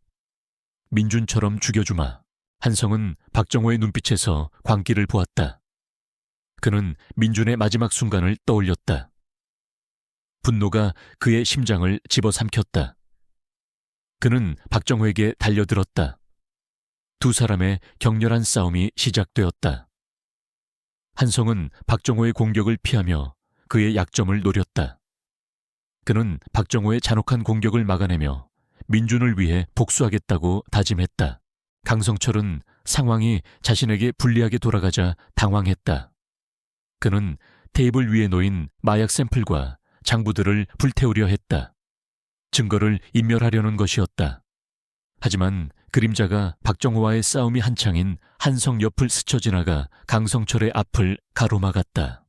민준처럼 죽여주마. 한성은 박정호의 눈빛에서 광기를 보았다. 그는 민준의 마지막 순간을 떠올렸다. 분노가 그의 심장을 집어삼켰다. 그는 박정호에게 달려들었다. 두 사람의 격렬한 싸움이 시작되었다. 한성은 박정호의 공격을 피하며 그의 약점을 노렸다. 그는 박정호의 잔혹한 공격을 막아내며 민준을 위해 복수하겠다고 다짐했다. 강성철은 상황이 자신에게 불리하게 돌아가자 당황했다. 그는 테이블 위에 놓인 마약 샘플과 장부들을 불태우려 했다. 증거를 인멸하려는 것이었다. 하지만 그림자가 박정호와의 싸움이 한창인 한성 옆을 스쳐 지나가 강성철의 앞을 가로막았다.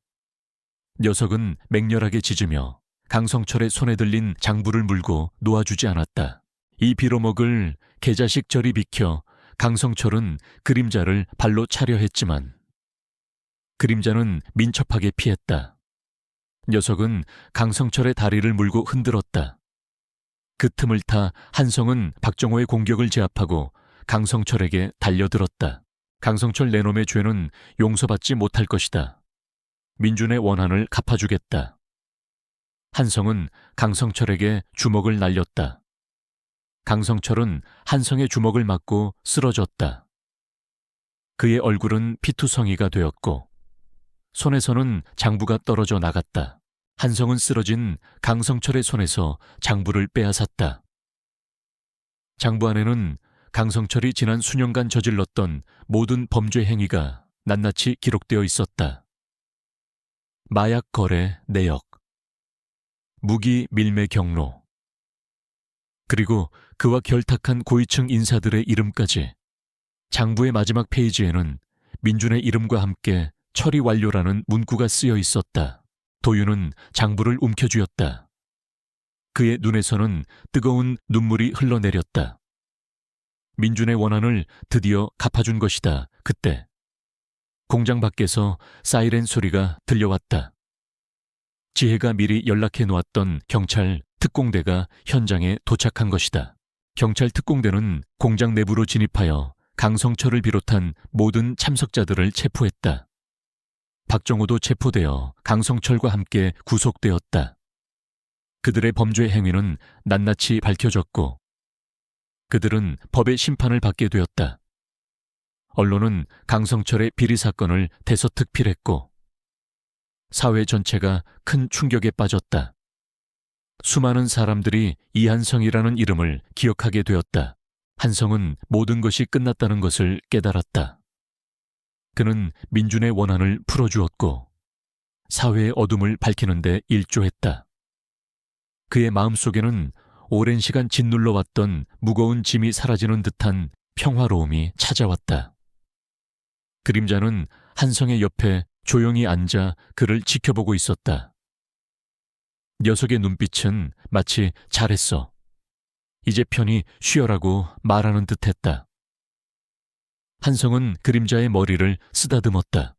녀석은 맹렬하게 짖으며 강성철의 손에 들린 장부를 물고 놓아주지 않았다. 이 빌어먹을 개자식 저리 비켜. 강성철은 그림자를 발로 차려 했지만 그림자는 민첩하게 피했다. 녀석은 강성철의 다리를 물고 흔들었다. 그 틈을 타 한성은 박정호의 공격을 제압하고 강성철에게 달려들었다. 강성철 내놈의 죄는 용서받지 못할 것이다. 민준의 원한을 갚아주겠다. 한성은 강성철에게 주먹을 날렸다. 강성철은 한성의 주먹을 맞고 쓰러졌다. 그의 얼굴은 피투성이가 되었고 손에서는 장부가 떨어져 나갔다. 한성은 쓰러진 강성철의 손에서 장부를 빼앗았다. 장부 안에는 강성철이 지난 수년간 저질렀던 모든 범죄 행위가 낱낱이 기록되어 있었다. 마약 거래 내역, 무기 밀매 경로, 그리고 그와 결탁한 고위층 인사들의 이름까지. 장부의 마지막 페이지에는 민준의 이름과 함께 처리 완료라는 문구가 쓰여 있었다. 도윤은 장부를 움켜쥐었다. 그의 눈에서는 뜨거운 눈물이 흘러내렸다. 민준의 원한을 드디어 갚아준 것이다. 그때 공장 밖에서 사이렌 소리가 들려왔다. 지혜가 미리 연락해 놓았던 경찰 특공대가 현장에 도착한 것이다. 경찰 특공대는 공장 내부로 진입하여 강성철을 비롯한 모든 참석자들을 체포했다. 박정호도 체포되어 강성철과 함께 구속되었다. 그들의 범죄 행위는 낱낱이 밝혀졌고 그들은 법의 심판을 받게 되었다. 언론은 강성철의 비리 사건을 대서특필했고 사회 전체가 큰 충격에 빠졌다. 수많은 사람들이 이한성이라는 이름을 기억하게 되었다. 한성은 모든 것이 끝났다는 것을 깨달았다. 그는 민준의 원한을 풀어주었고 사회의 어둠을 밝히는 데 일조했다. 그의 마음속에는 오랜 시간 짓눌러왔던 무거운 짐이 사라지는 듯한 평화로움이 찾아왔다. 그림자는 한성의 옆에 조용히 앉아 그를 지켜보고 있었다. 녀석의 눈빛은 마치 잘했어, 이제 편히 쉬어라고 말하는 듯했다. 한성은 그림자의 머리를 쓰다듬었다.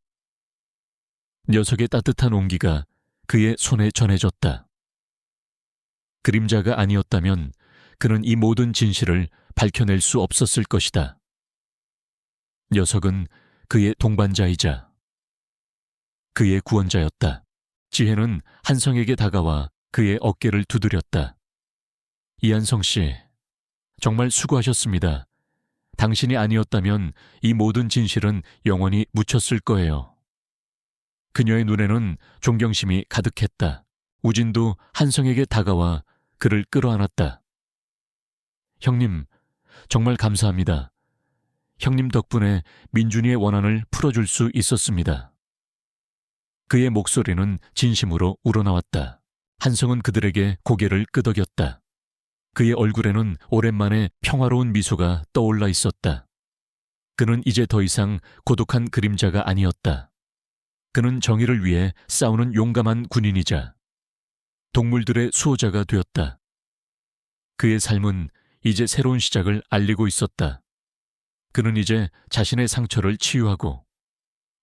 녀석의 따뜻한 온기가 그의 손에 전해졌다. 그림자가 아니었다면 그는 이 모든 진실을 밝혀낼 수 없었을 것이다. 녀석은 그의 동반자이자 그의 구원자였다. 지혜는 한성에게 다가와 그의 어깨를 두드렸다. 이한성 씨, 정말 수고하셨습니다. 당신이 아니었다면 이 모든 진실은 영원히 묻혔을 거예요. 그녀의 눈에는 존경심이 가득했다. 우진도 한성에게 다가와 그를 끌어안았다. 형님, 정말 감사합니다. 형님 덕분에 민준이의 원한을 풀어줄 수 있었습니다. 그의 목소리는 진심으로 우러나왔다. 한성은 그들에게 고개를 끄덕였다. 그의 얼굴에는 오랜만에 평화로운 미소가 떠올라 있었다. 그는 이제 더 이상 고독한 그림자가 아니었다. 그는 정의를 위해 싸우는 용감한 군인이자 동물들의 수호자가 되었다. 그의 삶은 이제 새로운 시작을 알리고 있었다. 그는 이제 자신의 상처를 치유하고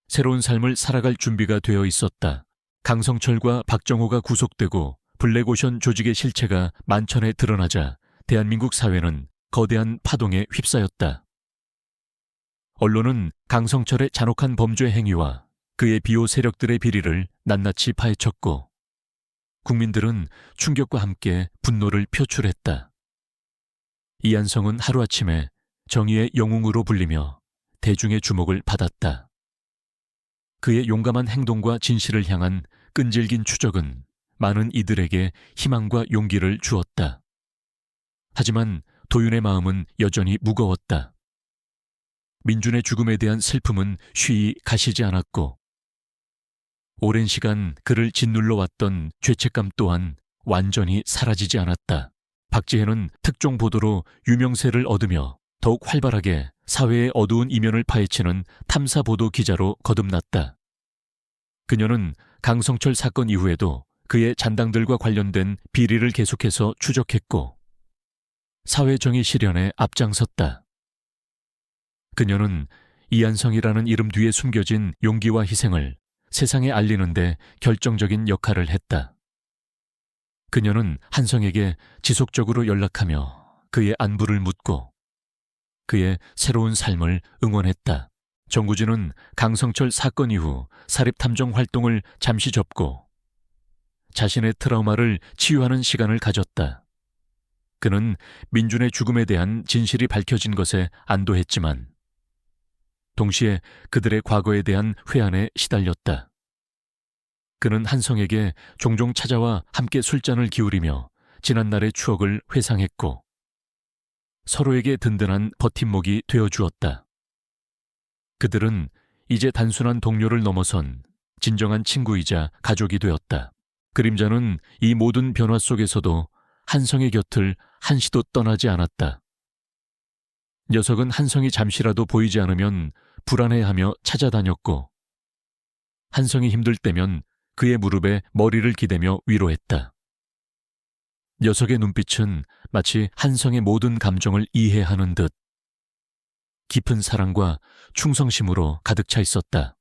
새로운 삶을 살아갈 준비가 되어 있었다. 강성철과 박정호가 구속되고 블랙오션 조직의 실체가 만천에 드러나자 대한민국 사회는 거대한 파동에 휩싸였다. 언론은 강성철의 잔혹한 범죄 행위와 그의 비호 세력들의 비리를 낱낱이 파헤쳤고 국민들은 충격과 함께 분노를 표출했다. 이한성은 하루아침에 정의의 영웅으로 불리며 대중의 주목을 받았다. 그의 용감한 행동과 진실을 향한 끈질긴 추적은 많은 이들에게 희망과 용기를 주었다. 하지만 도윤의 마음은 여전히 무거웠다. 민준의 죽음에 대한 슬픔은 쉬이 가시지 않았고 오랜 시간 그를 짓눌러 왔던 죄책감 또한 완전히 사라지지 않았다. 박지혜는 특종 보도로 유명세를 얻으며 더욱 활발하게 사회의 어두운 이면을 파헤치는 탐사보도 기자로 거듭났다. 그녀는 강성철 사건 이후에도 그의 잔당들과 관련된 비리를 계속해서 추적했고 사회정의 실현에 앞장섰다. 그녀는 이한성이라는 이름 뒤에 숨겨진 용기와 희생을 세상에 알리는 데 결정적인 역할을 했다. 그녀는 한성에게 지속적으로 연락하며 그의 안부를 묻고 그의 새로운 삶을 응원했다. 정구진은 강성철 사건 이후 사립탐정 활동을 잠시 접고 자신의 트라우마를 치유하는 시간을 가졌다. 그는 민준의 죽음에 대한 진실이 밝혀진 것에 안도했지만 동시에 그들의 과거에 대한 회한에 시달렸다. 그는 한성에게 종종 찾아와 함께 술잔을 기울이며 지난날의 추억을 회상했고 서로에게 든든한 버팀목이 되어주었다. 그들은 이제 단순한 동료를 넘어선 진정한 친구이자 가족이 되었다. 그림자는 이 모든 변화 속에서도 한성의 곁을 한시도 떠나지 않았다. 녀석은 한성이 잠시라도 보이지 않으면 불안해하며 찾아다녔고 한성이 힘들 때면 그의 무릎에 머리를 기대며 위로했다. 녀석의 눈빛은 마치 한성의 모든 감정을 이해하는 듯 깊은 사랑과 충성심으로 가득 차 있었다.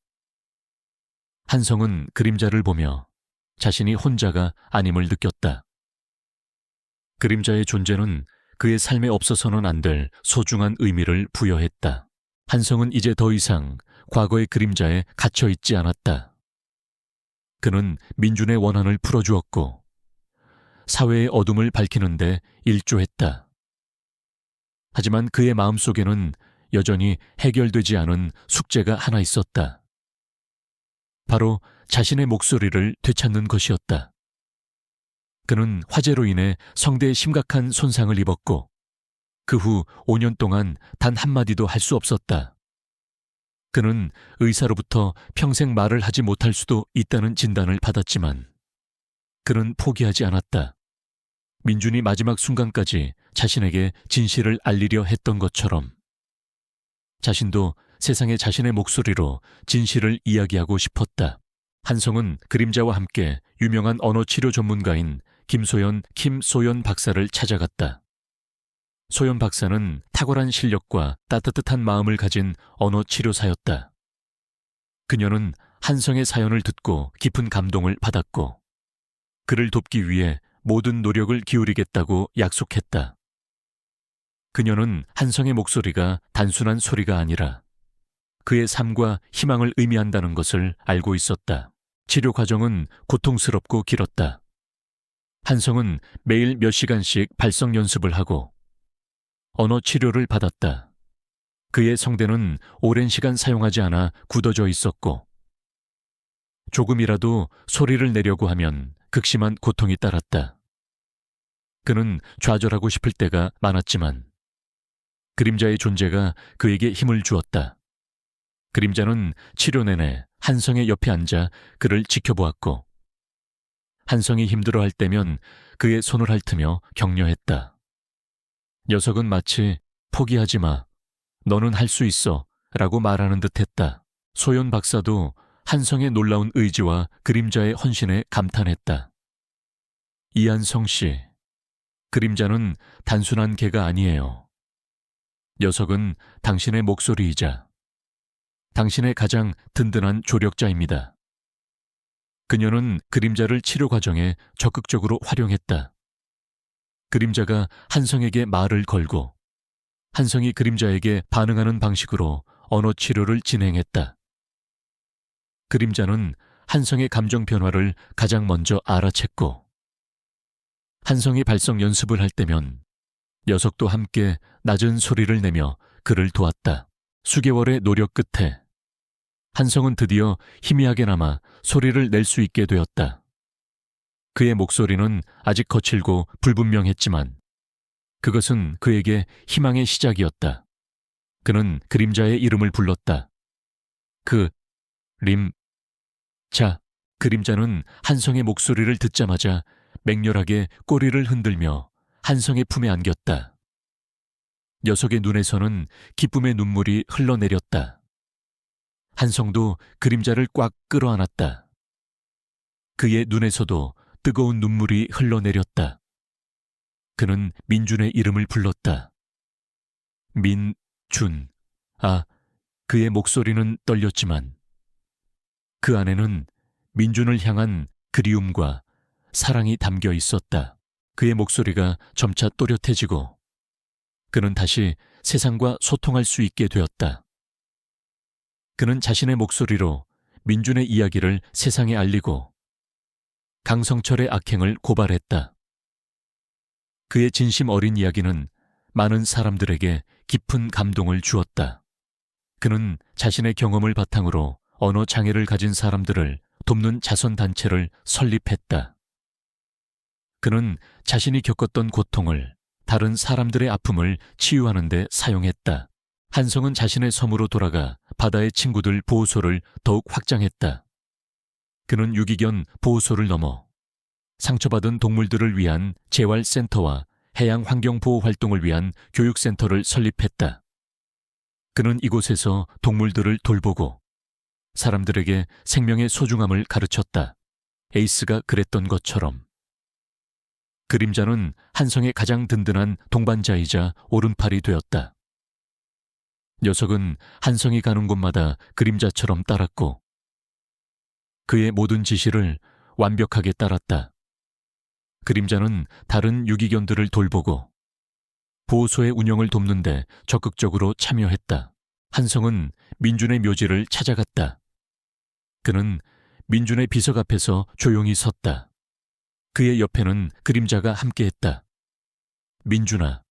한성은 그림자를 보며 자신이 혼자가 아님을 느꼈다. 그림자의 존재는 그의 삶에 없어서는 안 될 소중한 의미를 부여했다. 한성은 이제 더 이상 과거의 그림자에 갇혀 있지 않았다. 그는 민준의 원한을 풀어주었고 사회의 어둠을 밝히는데 일조했다. 하지만 그의 마음속에는 여전히 해결되지 않은 숙제가 하나 있었다. 바로 자신의 목소리를 되찾는 것이었다. 그는 화재로 인해 성대에 심각한 손상을 입었고 그 후 5년 동안 단 한마디도 할 수 없었다. 그는 의사로부터 평생 말을 하지 못할 수도 있다는 진단을 받았지만 그는 포기하지 않았다. 민준이 마지막 순간까지 자신에게 진실을 알리려 했던 것처럼 자신도 세상에 자신의 목소리로 진실을 이야기하고 싶었다. 한성은 그림자와 함께 유명한 언어치료 전문가인 김소연 박사를 찾아갔다. 소연 박사는 탁월한 실력과 따뜻한 마음을 가진 언어치료사였다. 그녀는 한성의 사연을 듣고 깊은 감동을 받았고 그를 돕기 위해 모든 노력을 기울이겠다고 약속했다. 그녀는 한성의 목소리가 단순한 소리가 아니라 그의 삶과 희망을 의미한다는 것을 알고 있었다. 치료 과정은 고통스럽고 길었다. 한성은 매일 몇 시간씩 발성 연습을 하고 언어 치료를 받았다. 그의 성대는 오랜 시간 사용하지 않아 굳어져 있었고 조금이라도 소리를 내려고 하면 극심한 고통이 따랐다. 그는 좌절하고 싶을 때가 많았지만 그림자의 존재가 그에게 힘을 주었다. 그림자는 치료 내내 한성의 옆에 앉아 그를 지켜보았고 한성이 힘들어할 때면 그의 손을 핥으며 격려했다. 녀석은 마치 포기하지 마, 너는 할 수 있어 라고 말하는 듯했다. 소연 박사도 한성의 놀라운 의지와 그림자의 헌신에 감탄했다. 이한성 씨, 그림자는 단순한 개가 아니에요. 녀석은 당신의 목소리이자 당신의 가장 든든한 조력자입니다. 그녀는 그림자를 치료 과정에 적극적으로 활용했다. 그림자가 한성에게 말을 걸고 한성이 그림자에게 반응하는 방식으로 언어 치료를 진행했다. 그림자는 한성의 감정 변화를 가장 먼저 알아챘고 한성이 발성 연습을 할 때면 녀석도 함께 낮은 소리를 내며 그를 도왔다. 수개월의 노력 끝에 한성은 드디어 희미하게나마 소리를 낼 수 있게 되었다. 그의 목소리는 아직 거칠고 불분명했지만 그것은 그에게 희망의 시작이었다. 그는 그림자의 이름을 불렀다. 그림자는 한성의 목소리를 듣자마자 맹렬하게 꼬리를 흔들며 한성의 품에 안겼다. 녀석의 눈에서는 기쁨의 눈물이 흘러내렸다. 한성도 그림자를 꽉 끌어안았다. 그의 눈에서도 뜨거운 눈물이 흘러내렸다. 그는 민준의 이름을 불렀다. 민준. 그의 목소리는 떨렸지만 그 안에는 민준을 향한 그리움과 사랑이 담겨 있었다. 그의 목소리가 점차 또렷해지고 그는 다시 세상과 소통할 수 있게 되었다. 그는 자신의 목소리로 민준의 이야기를 세상에 알리고 강성철의 악행을 고발했다. 그의 진심 어린 이야기는 많은 사람들에게 깊은 감동을 주었다. 그는 자신의 경험을 바탕으로 언어 장애를 가진 사람들을 돕는 자선단체를 설립했다. 그는 자신이 겪었던 고통을 다른 사람들의 아픔을 치유하는 데 사용했다. 한성은 자신의 섬으로 돌아가 바다의 친구들 보호소를 더욱 확장했다. 그는 유기견 보호소를 넘어 상처받은 동물들을 위한 재활센터와 해양환경보호 활동을 위한 교육센터를 설립했다. 그는 이곳에서 동물들을 돌보고 사람들에게 생명의 소중함을 가르쳤다. 에이스가 그랬던 것처럼. 그림자는 한성의 가장 든든한 동반자이자 오른팔이 되었다. 녀석은 한성이 가는 곳마다 그림자처럼 따랐고 그의 모든 지시를 완벽하게 따랐다. 그림자는 다른 유기견들을 돌보고 보호소의 운영을 돕는데 적극적으로 참여했다. 한성은 민준의 묘지를 찾아갔다. 그는 민준의 비석 앞에서 조용히 섰다. 그의 옆에는 그림자가 함께했다. 민준아,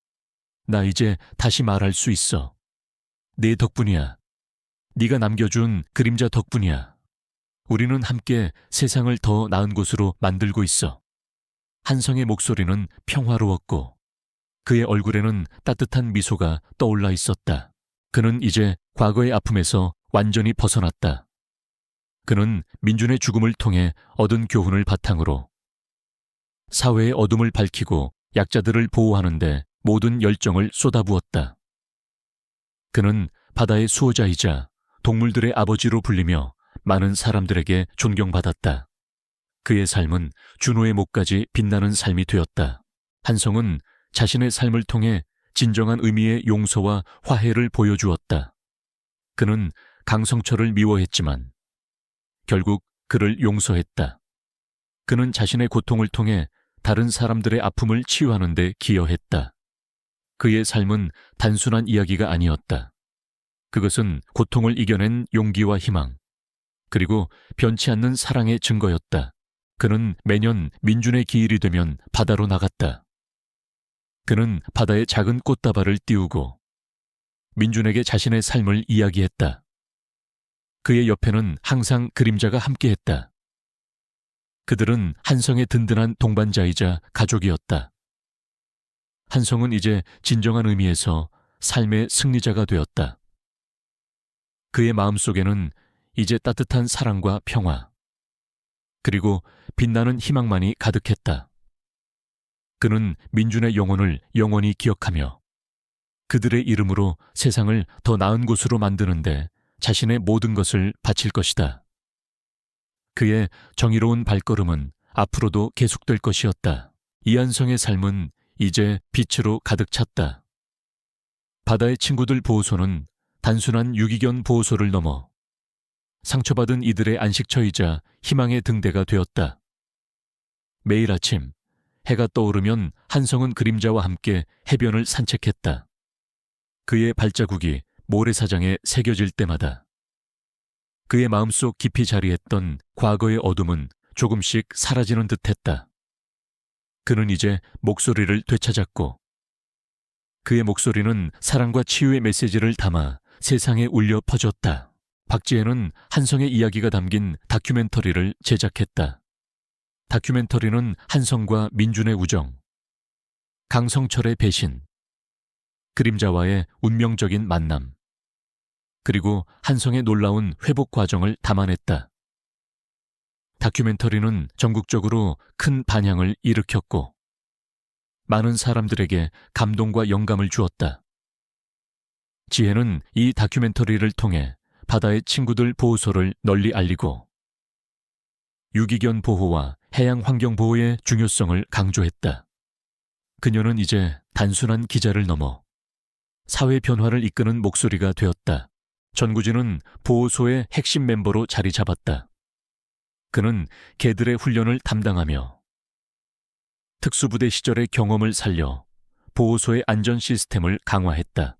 나 이제 다시 말할 수 있어. 네 덕분이야. 네가 남겨준 그림자 덕분이야. 우리는 함께 세상을 더 나은 곳으로 만들고 있어. 한성의 목소리는 평화로웠고 그의 얼굴에는 따뜻한 미소가 떠올라 있었다. 그는 이제 과거의 아픔에서 완전히 벗어났다. 그는 민준의 죽음을 통해 얻은 교훈을 바탕으로 사회의 어둠을 밝히고 약자들을 보호하는 데 모든 열정을 쏟아부었다. 그는 바다의 수호자이자 동물들의 아버지로 불리며 많은 사람들에게 존경받았다. 그의 삶은 준호의 목까지 빛나는 삶이 되었다. 한성은 자신의 삶을 통해 진정한 의미의 용서와 화해를 보여주었다. 그는 강성철을 미워했지만 결국 그를 용서했다. 그는 자신의 고통을 통해 다른 사람들의 아픔을 치유하는 데 기여했다. 그의 삶은 단순한 이야기가 아니었다. 그것은 고통을 이겨낸 용기와 희망, 그리고 변치 않는 사랑의 증거였다. 그는 매년 민준의 기일이 되면 바다로 나갔다. 그는 바다에 작은 꽃다발을 띄우고 민준에게 자신의 삶을 이야기했다. 그의 옆에는 항상 그림자가 함께했다. 그들은 한성의 든든한 동반자이자 가족이었다. 한성은 이제 진정한 의미에서 삶의 승리자가 되었다. 그의 마음속에는 이제 따뜻한 사랑과 평화, 그리고 빛나는 희망만이 가득했다. 그는 민준의 영혼을 영원히 기억하며 그들의 이름으로 세상을 더 나은 곳으로 만드는데 자신의 모든 것을 바칠 것이다. 그의 정의로운 발걸음은 앞으로도 계속될 것이었다. 이한성의 삶은 이제 빛으로 가득 찼다. 바다의 친구들 보호소는 단순한 유기견 보호소를 넘어 상처받은 이들의 안식처이자 희망의 등대가 되었다. 매일 아침 해가 떠오르면 한성은 그림자와 함께 해변을 산책했다. 그의 발자국이 모래사장에 새겨질 때마다 그의 마음속 깊이 자리했던 과거의 어둠은 조금씩 사라지는 듯했다. 그는 이제 목소리를 되찾았고 그의 목소리는 사랑과 치유의 메시지를 담아 세상에 울려 퍼졌다. 박지혜는 한성의 이야기가 담긴 다큐멘터리를 제작했다. 다큐멘터리는 한성과 민준의 우정, 강성철의 배신, 그림자와의 운명적인 만남, 그리고 한성의 놀라운 회복 과정을 담아냈다. 다큐멘터리는 전국적으로 큰 반향을 일으켰고 많은 사람들에게 감동과 영감을 주었다. 지혜는 이 다큐멘터리를 통해 바다의 친구들 보호소를 널리 알리고 유기견 보호와 해양 환경 보호의 중요성을 강조했다. 그녀는 이제 단순한 기자를 넘어 사회 변화를 이끄는 목소리가 되었다. 전구진은 보호소의 핵심 멤버로 자리 잡았다. 그는 개들의 훈련을 담당하며 특수부대 시절의 경험을 살려 보호소의 안전 시스템을 강화했다.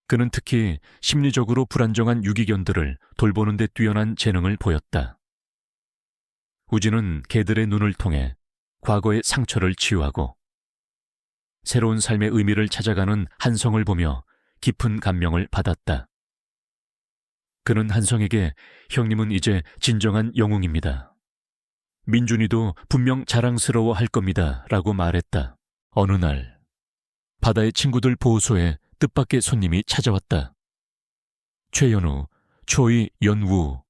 그는 특히 심리적으로 불안정한 유기견들을 돌보는 데 뛰어난 재능을 보였다. 우지는 개들의 눈을 통해 과거의 상처를 치유하고 새로운 삶의 의미를 찾아가는 한성을 보며 깊은 감명을 받았다. 그는 한성에게 형님은 이제 진정한 영웅입니다. 민준이도 분명 자랑스러워 할 겁니다. 라고 말했다. 어느 날 바다의 친구들 보호소에 뜻밖의 손님이 찾아왔다. 최연우, 초이 연우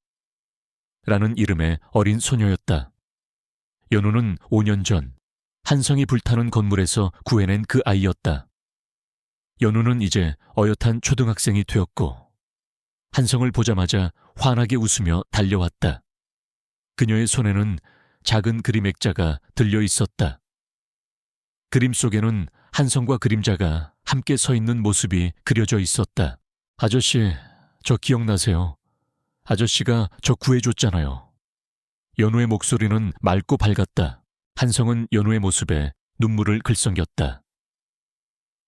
라는 이름의 어린 소녀였다. 연우는 5년 전 한성이 불타는 건물에서 구해낸 그 아이였다. 연우는 이제 어엿한 초등학생이 되었고 한성을 보자마자 환하게 웃으며 달려왔다. 그녀의 손에는 작은 그림 액자가 들려 있었다. 그림 속에는 한성과 그림자가 함께 서 있는 모습이 그려져 있었다. 아저씨, 저 기억나세요? 아저씨가 저 구해줬잖아요. 연우의 목소리는 맑고 밝았다. 한성은 연우의 모습에 눈물을 글썽였다.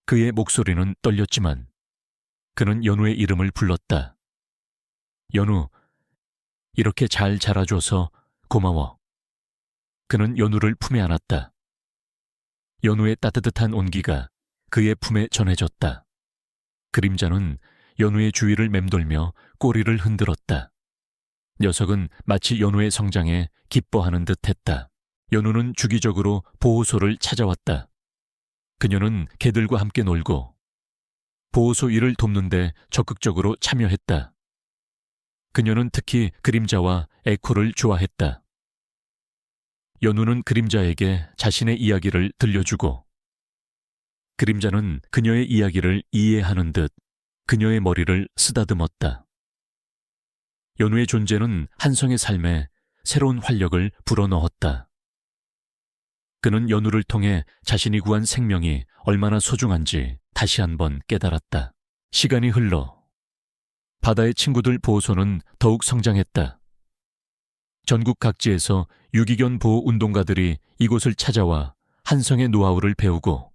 그의 목소리는 떨렸지만 그는 연우의 이름을 불렀다. 연우, 이렇게 잘 자라줘서 고마워. 그는 연우를 품에 안았다. 연우의 따뜻한 온기가 그의 품에 전해졌다. 그림자는 연우의 주위를 맴돌며 꼬리를 흔들었다. 녀석은 마치 연우의 성장에 기뻐하는 듯했다. 연우는 주기적으로 보호소를 찾아왔다. 그녀는 개들과 함께 놀고 보호소 일을 돕는데 적극적으로 참여했다. 그녀는 특히 그림자와 에코를 좋아했다. 연우는 그림자에게 자신의 이야기를 들려주고 그림자는 그녀의 이야기를 이해하는 듯 그녀의 머리를 쓰다듬었다. 연우의 존재는 한성의 삶에 새로운 활력을 불어넣었다. 그는 연우를 통해 자신이 구한 생명이 얼마나 소중한지 다시 한번 깨달았다. 시간이 흘러 바다의 친구들 보호소는 더욱 성장했다. 전국 각지에서 유기견 보호 운동가들이 이곳을 찾아와 한성의 노하우를 배우고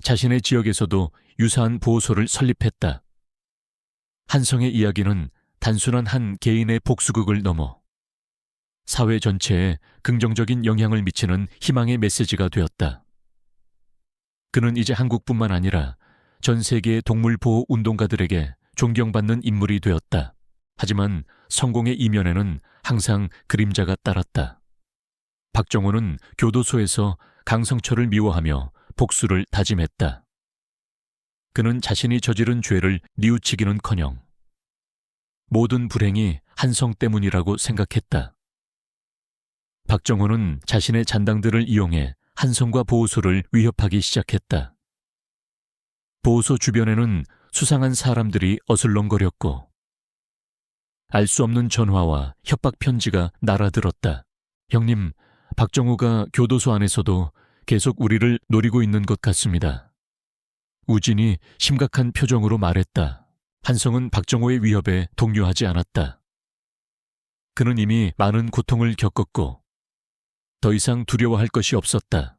자신의 지역에서도 유사한 보호소를 설립했다. 한성의 이야기는 단순한 한 개인의 복수극을 넘어 사회 전체에 긍정적인 영향을 미치는 희망의 메시지가 되었다. 그는 이제 한국뿐만 아니라 전 세계의 동물 보호 운동가들에게 존경받는 인물이 되었다. 하지만 성공의 이면에는 항상 그림자가 따랐다. 박정호는 교도소에서 강성철을 미워하며 복수를 다짐했다. 그는 자신이 저지른 죄를 뉘우치기는커녕 모든 불행이 한성 때문이라고 생각했다. 박정호는 자신의 잔당들을 이용해 한성과 보호소를 위협하기 시작했다. 보호소 주변에는 수상한 사람들이 어슬렁거렸고 알 수 없는 전화와 협박 편지가 날아들었다. 형님, 박정호가 교도소 안에서도 계속 우리를 노리고 있는 것 같습니다. 우진이 심각한 표정으로 말했다. 한성은 박정호의 위협에 동요하지 않았다. 그는 이미 많은 고통을 겪었고 더 이상 두려워할 것이 없었다.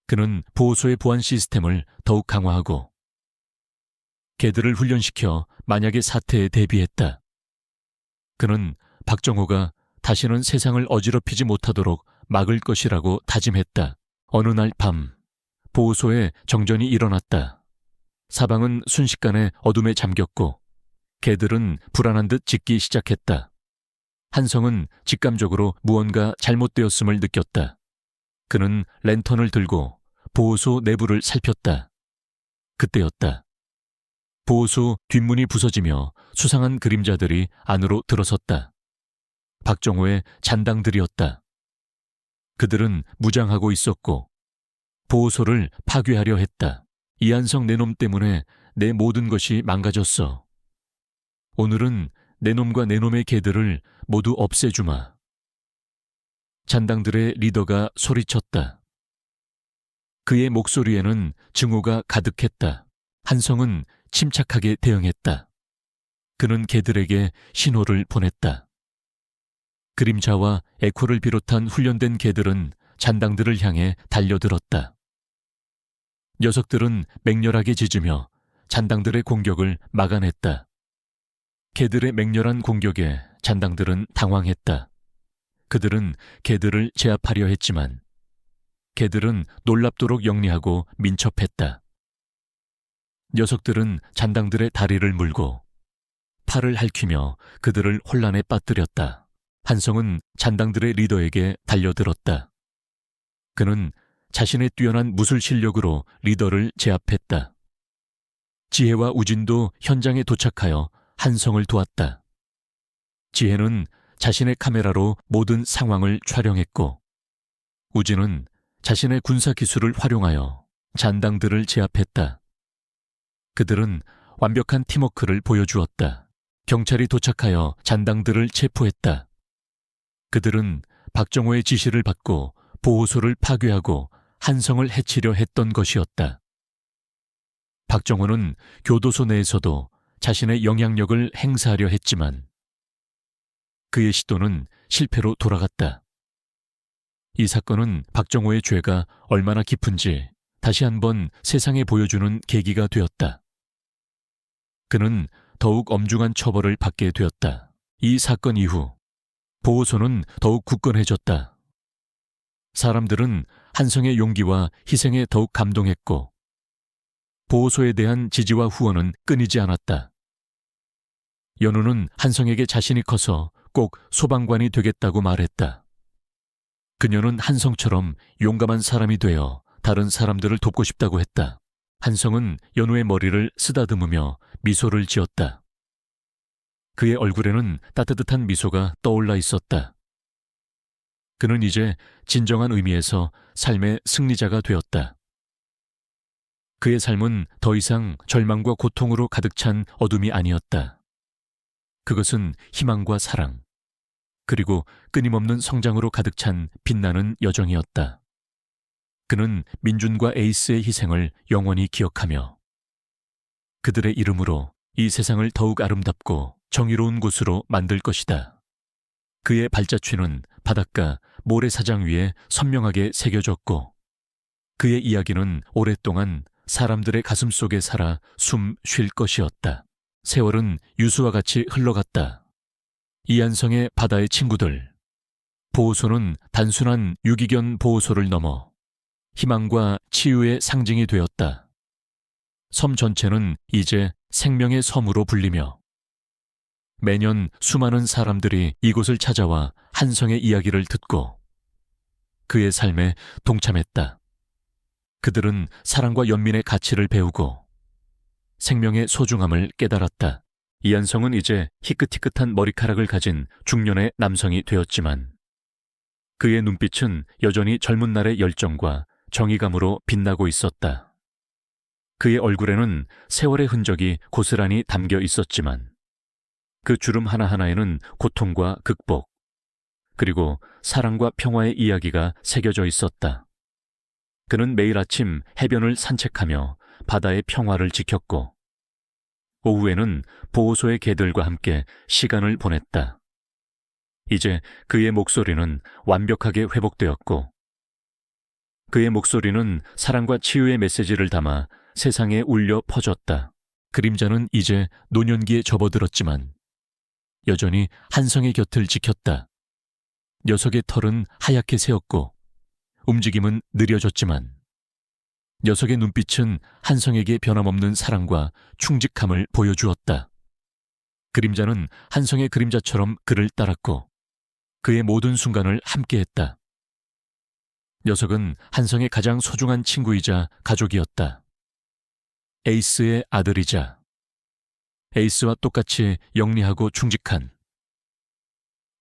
그는 보호소의 보안 시스템을 더욱 강화하고 개들을 훈련시켜 만약의 사태에 대비했다. 그는 박정호가 다시는 세상을 어지럽히지 못하도록 막을 것이라고 다짐했다. 어느 날 밤, 보호소에 정전이 일어났다. 사방은 순식간에 어둠에 잠겼고 개들은 불안한 듯 짖기 시작했다. 한성은 직감적으로 무언가 잘못되었음을 느꼈다. 그는 랜턴을 들고 보호소 내부를 살폈다. 그때였다. 보호소 뒷문이 부서지며 수상한 그림자들이 안으로 들어섰다. 박정호의 잔당들이었다. 그들은 무장하고 있었고 보호소를 파괴하려 했다. 이한성 내놈 때문에 내 모든 것이 망가졌어. 오늘은 내놈과 내놈의 개들을 모두 없애주마. 잔당들의 리더가 소리쳤다. 그의 목소리에는 증오가 가득했다. 한성은 침착하게 대응했다. 그는 개들에게 신호를 보냈다. 그림자와 에코를 비롯한 훈련된 개들은 잔당들을 향해 달려들었다. 녀석들은 맹렬하게 짖으며 잔당들의 공격을 막아냈다. 개들의 맹렬한 공격에 잔당들은 당황했다. 그들은 개들을 제압하려 했지만 개들은 놀랍도록 영리하고 민첩했다. 녀석들은 잔당들의 다리를 물고 팔을 핥히며 그들을 혼란에 빠뜨렸다. 한성은 잔당들의 리더에게 달려들었다. 그는 자신의 뛰어난 무술 실력으로 리더를 제압했다. 지혜와 우진도 현장에 도착하여 한성을 도왔다. 지혜는 자신의 카메라로 모든 상황을 촬영했고, 우진은 자신의 군사 기술을 활용하여 잔당들을 제압했다. 그들은 완벽한 팀워크를 보여주었다. 경찰이 도착하여 잔당들을 체포했다. 그들은 박정호의 지시를 받고 보호소를 파괴하고 한성을 해치려 했던 것이었다. 박정호는 교도소 내에서도 자신의 영향력을 행사하려 했지만 그의 시도는 실패로 돌아갔다. 이 사건은 박정호의 죄가 얼마나 깊은지 다시 한번 세상에 보여주는 계기가 되었다. 그는 더욱 엄중한 처벌을 받게 되었다. 이 사건 이후 보호소는 더욱 굳건해졌다. 사람들은 한성의 용기와 희생에 더욱 감동했고 보호소에 대한 지지와 후원은 끊이지 않았다. 연우는 한성에게 자신이 커서 꼭 소방관이 되겠다고 말했다. 그녀는 한성처럼 용감한 사람이 되어 다른 사람들을 돕고 싶다고 했다. 한성은 연우의 머리를 쓰다듬으며 미소를 지었다. 그의 얼굴에는 따뜻한 미소가 떠올라 있었다. 그는 이제 진정한 의미에서 삶의 승리자가 되었다. 그의 삶은 더 이상 절망과 고통으로 가득 찬 어둠이 아니었다. 그것은 희망과 사랑, 그리고 끊임없는 성장으로 가득 찬 빛나는 여정이었다. 그는 민준과 에이스의 희생을 영원히 기억하며 그들의 이름으로 이 세상을 더욱 아름답고 정의로운 곳으로 만들 것이다. 그의 발자취는 바닷가 모래사장 위에 선명하게 새겨졌고 그의 이야기는 오랫동안 사람들의 가슴 속에 살아 숨 쉴 것이었다. 세월은 유수와 같이 흘러갔다. 이한성의 바다의 친구들. 보호소는 단순한 유기견 보호소를 넘어 희망과 치유의 상징이 되었다. 섬 전체는 이제 생명의 섬으로 불리며 매년 수많은 사람들이 이곳을 찾아와 한성의 이야기를 듣고 그의 삶에 동참했다. 그들은 사랑과 연민의 가치를 배우고 생명의 소중함을 깨달았다. 이한성은 이제 희끗희끗한 머리카락을 가진 중년의 남성이 되었지만 그의 눈빛은 여전히 젊은 날의 열정과 정의감으로 빛나고 있었다. 그의 얼굴에는 세월의 흔적이 고스란히 담겨 있었지만 그 주름 하나하나에는 고통과 극복, 그리고 사랑과 평화의 이야기가 새겨져 있었다. 그는 매일 아침 해변을 산책하며 바다의 평화를 지켰고 오후에는 보호소의 개들과 함께 시간을 보냈다. 이제 그의 목소리는 완벽하게 회복되었고 그의 목소리는 사랑과 치유의 메시지를 담아 세상에 울려 퍼졌다. 그림자는 이제 노년기에 접어들었지만 여전히 한성의 곁을 지켰다. 녀석의 털은 하얗게 새었고 움직임은 느려졌지만 녀석의 눈빛은 한성에게 변함없는 사랑과 충직함을 보여주었다. 그림자는 한성의 그림자처럼 그를 따랐고 그의 모든 순간을 함께했다. 녀석은 한성의 가장 소중한 친구이자 가족이었다. 에이스의 아들이자 에이스와 똑같이 영리하고 충직한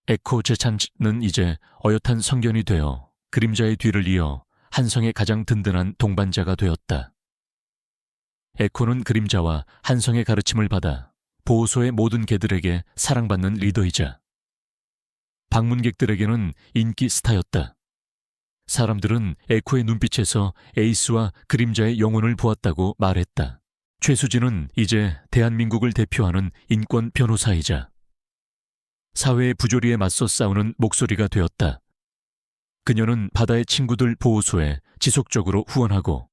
에코 제찬는 이제 어엿한 성견이 되어 그림자의 뒤를 이어 한성의 가장 든든한 동반자가 되었다. 에코는 그림자와 한성의 가르침을 받아 보호소의 모든 개들에게 사랑받는 리더이자 방문객들에게는 인기 스타였다. 사람들은 에코의 눈빛에서 에이스와 그림자의 영혼을 보았다고 말했다. 최수진은 이제 대한민국을 대표하는 인권 변호사이자 사회의 부조리에 맞서 싸우는 목소리가 되었다. 그녀는 바다의 친구들 보호소에 지속적으로 후원하고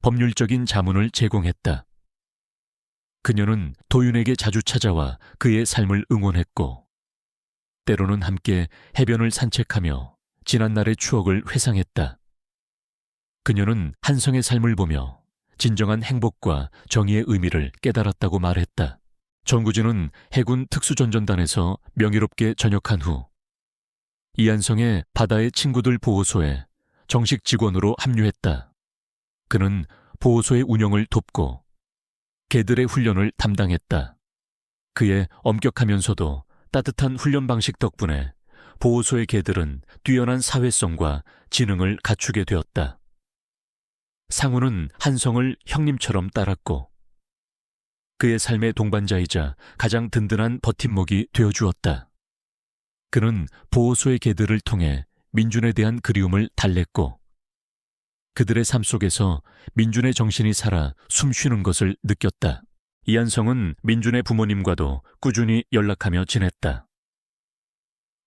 법률적인 자문을 제공했다. 그녀는 도윤에게 자주 찾아와 그의 삶을 응원했고 때로는 함께 해변을 산책하며 지난날의 추억을 회상했다. 그녀는 한성의 삶을 보며 진정한 행복과 정의의 의미를 깨달았다고 말했다. 정구진은 해군 특수전전단에서 명예롭게 전역한 후 이한성의 바다의 친구들 보호소에 정식 직원으로 합류했다. 그는 보호소의 운영을 돕고 개들의 훈련을 담당했다. 그의 엄격하면서도 따뜻한 훈련 방식 덕분에 보호소의 개들은 뛰어난 사회성과 지능을 갖추게 되었다. 상우는 한성을 형님처럼 따랐고 그의 삶의 동반자이자 가장 든든한 버팀목이 되어주었다. 그는 보호소의 개들을 통해 민준에 대한 그리움을 달랬고 그들의 삶 속에서 민준의 정신이 살아 숨쉬는 것을 느꼈다. 이한성은 민준의 부모님과도 꾸준히 연락하며 지냈다.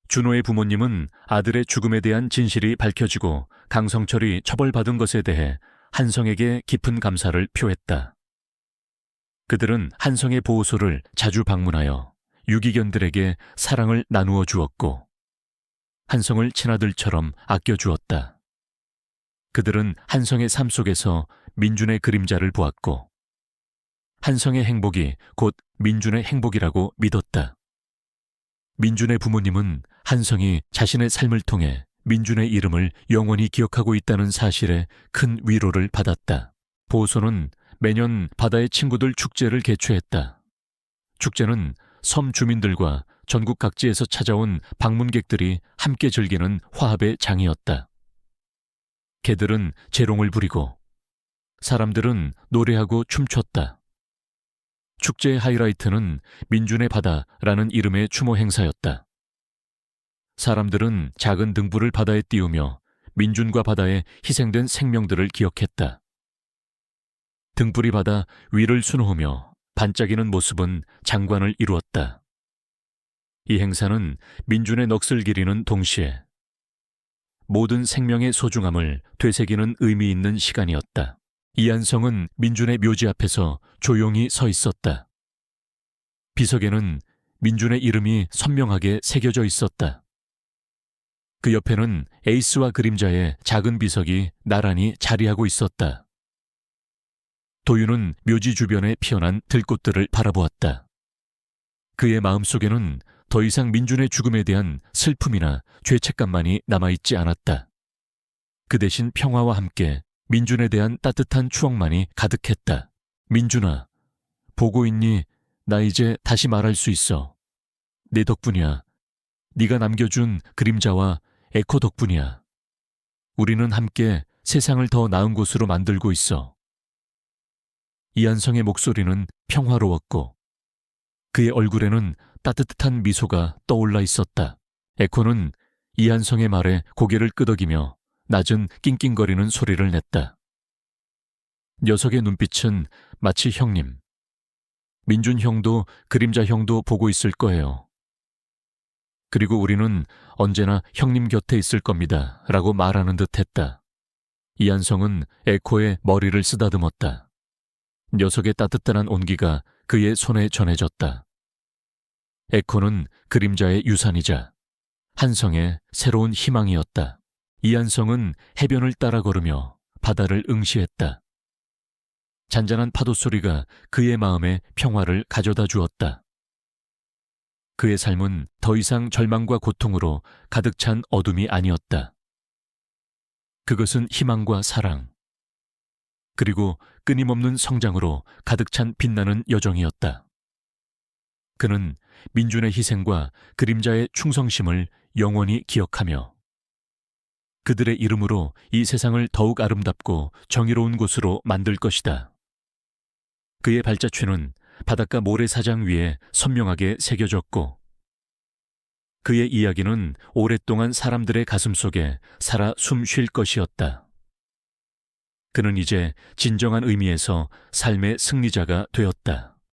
준호의 부모님은 아들의 죽음에 대한 진실이 밝혀지고 강성철이 처벌받은 것에 대해 한성에게 깊은 감사를 표했다. 그들은 한성의 보호소를 자주 방문하여 유기견들에게 사랑을 나누어 주었고 한성을 친아들처럼 아껴주었다. 그들은 한성의 삶 속에서 민준의 그림자를 보았고 한성의 행복이 곧 민준의 행복이라고 믿었다. 민준의 부모님은 한성이 자신의 삶을 통해 민준의 이름을 영원히 기억하고 있다는 사실에 큰 위로를 받았다. 보호소는 매년 바다의 친구들 축제를 개최했다. 축제는 섬 주민들과 전국 각지에서 찾아온 방문객들이 함께 즐기는 화합의 장이었다. 개들은 재롱을 부리고 사람들은 노래하고 춤췄다. 축제의 하이라이트는 민준의 바다라는 이름의 추모 행사였다. 사람들은 작은 등불을 바다에 띄우며 민준과 바다에 희생된 생명들을 기억했다. 등불이 바다 위를 수놓으며 반짝이는 모습은 장관을 이루었다. 이 행사는 민준의 넋을 기리는 동시에 모든 생명의 소중함을 되새기는 의미 있는 시간이었다. 이한성은 민준의 묘지 앞에서 조용히 서 있었다. 비석에는 민준의 이름이 선명하게 새겨져 있었다. 그 옆에는 에이스와 그림자의 작은 비석이 나란히 자리하고 있었다. 도윤은 묘지 주변에 피어난 들꽃들을 바라보았다. 그의 마음속에는 더 이상 민준의 죽음에 대한 슬픔이나 죄책감만이 남아있지 않았다. 그 대신 평화와 함께 민준에 대한 따뜻한 추억만이 가득했다. 민준아, 보고 있니? 나 이제 다시 말할 수 있어. 내 덕분이야. 네가 남겨준 그림자와 에코 덕분이야. 우리는 함께 세상을 더 나은 곳으로 만들고 있어. 이한성의 목소리는 평화로웠고 그의 얼굴에는 따뜻한 미소가 떠올라 있었다. 에코는 이한성의 말에 고개를 끄덕이며 낮은 낑낑거리는 소리를 냈다. 녀석의 눈빛은 마치 형님, 민준 형도 그림자 형도 보고 있을 거예요. 그리고 우리는 언제나 형님 곁에 있을 겁니다. 라고 말하는 듯 했다. 이한성은 에코의 머리를 쓰다듬었다. 녀석의 따뜻한 온기가 그의 손에 전해졌다. 에코는 그림자의 유산이자 한성의 새로운 희망이었다. 이한성은 해변을 따라 걸으며 바다를 응시했다. 잔잔한 파도 소리가 그의 마음에 평화를 가져다 주었다. 그의 삶은 더 이상 절망과 고통으로 가득 찬 어둠이 아니었다. 그것은 희망과 사랑, 그리고 끊임없는 성장으로 가득 찬 빛나는 여정이었다. 그는 민준의 희생과 그림자의 충성심을 영원히 기억하며 그들의 이름으로 이 세상을 더욱 아름답고 정의로운 곳으로 만들 것이다. 그의 발자취는 바닷가 모래사장 위에 선명하게 새겨졌고 그의 이야기는 오랫동안 사람들의 가슴 속에 살아 숨 쉴 것이었다. 그는 이제 진정한 의미에서 삶의 승리자가 되었다.